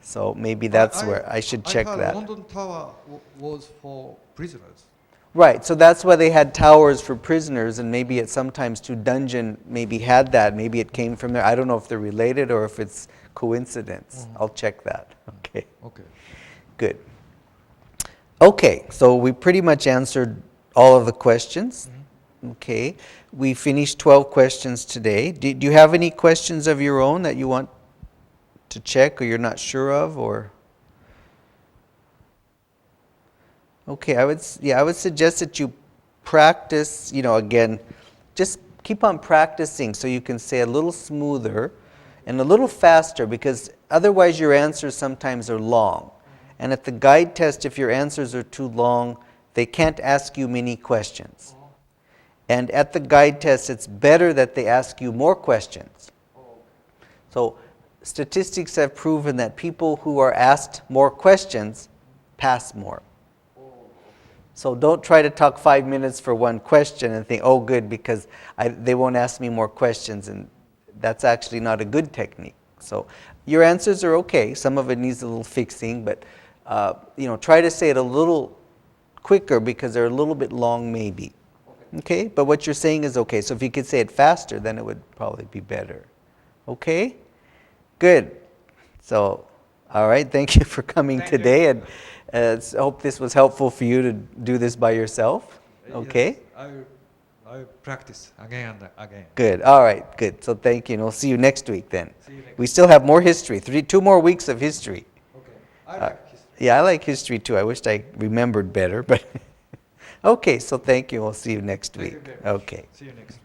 So maybe that's where I should check I that. heard London Tower was for prisoners. Right, so that's why they had towers for prisoners, and maybe at sometimes too dungeon maybe had that. Maybe it came from there. I don't know if they're related or if it's coincidence. I'll check that. Okay. Okay. Good. Okay, so we pretty much answered all of the questions. Okay, we finished 12 questions today. Do you have any questions of your own that you want to check or you're not sure of, or? Okay, I would suggest that you practice, again, just keep on practicing so you can say a little smoother and a little faster, because otherwise your answers sometimes are long. And at the guide test, if your answers are too long, they can't ask you many questions. And at the guide test, it's better that they ask you more questions. So statistics have proven that people who are asked more questions pass more. So don't try to talk 5 minutes for one question and think, oh, good, because they won't ask me more questions. And that's actually not a good technique. So your answers are okay. Some of it needs a little fixing, but try to say it a little quicker because they're a little bit long maybe. Okay? But what you're saying is okay. So if you could say it faster, then it would probably be better. Okay? Good. So, all right. Thank you for coming today. And I hope this was helpful for you to do this by yourself. Okay? Yes, I will practice again and again. Good. All right. Good. So thank you. And we'll see you next week then. See you next We still have more history. 2 more weeks of history. Okay. I like history. Yeah, I like history too. I wished I remembered better, but okay. So thank you. We'll see you next Thank week. you very much. Okay. See you next week.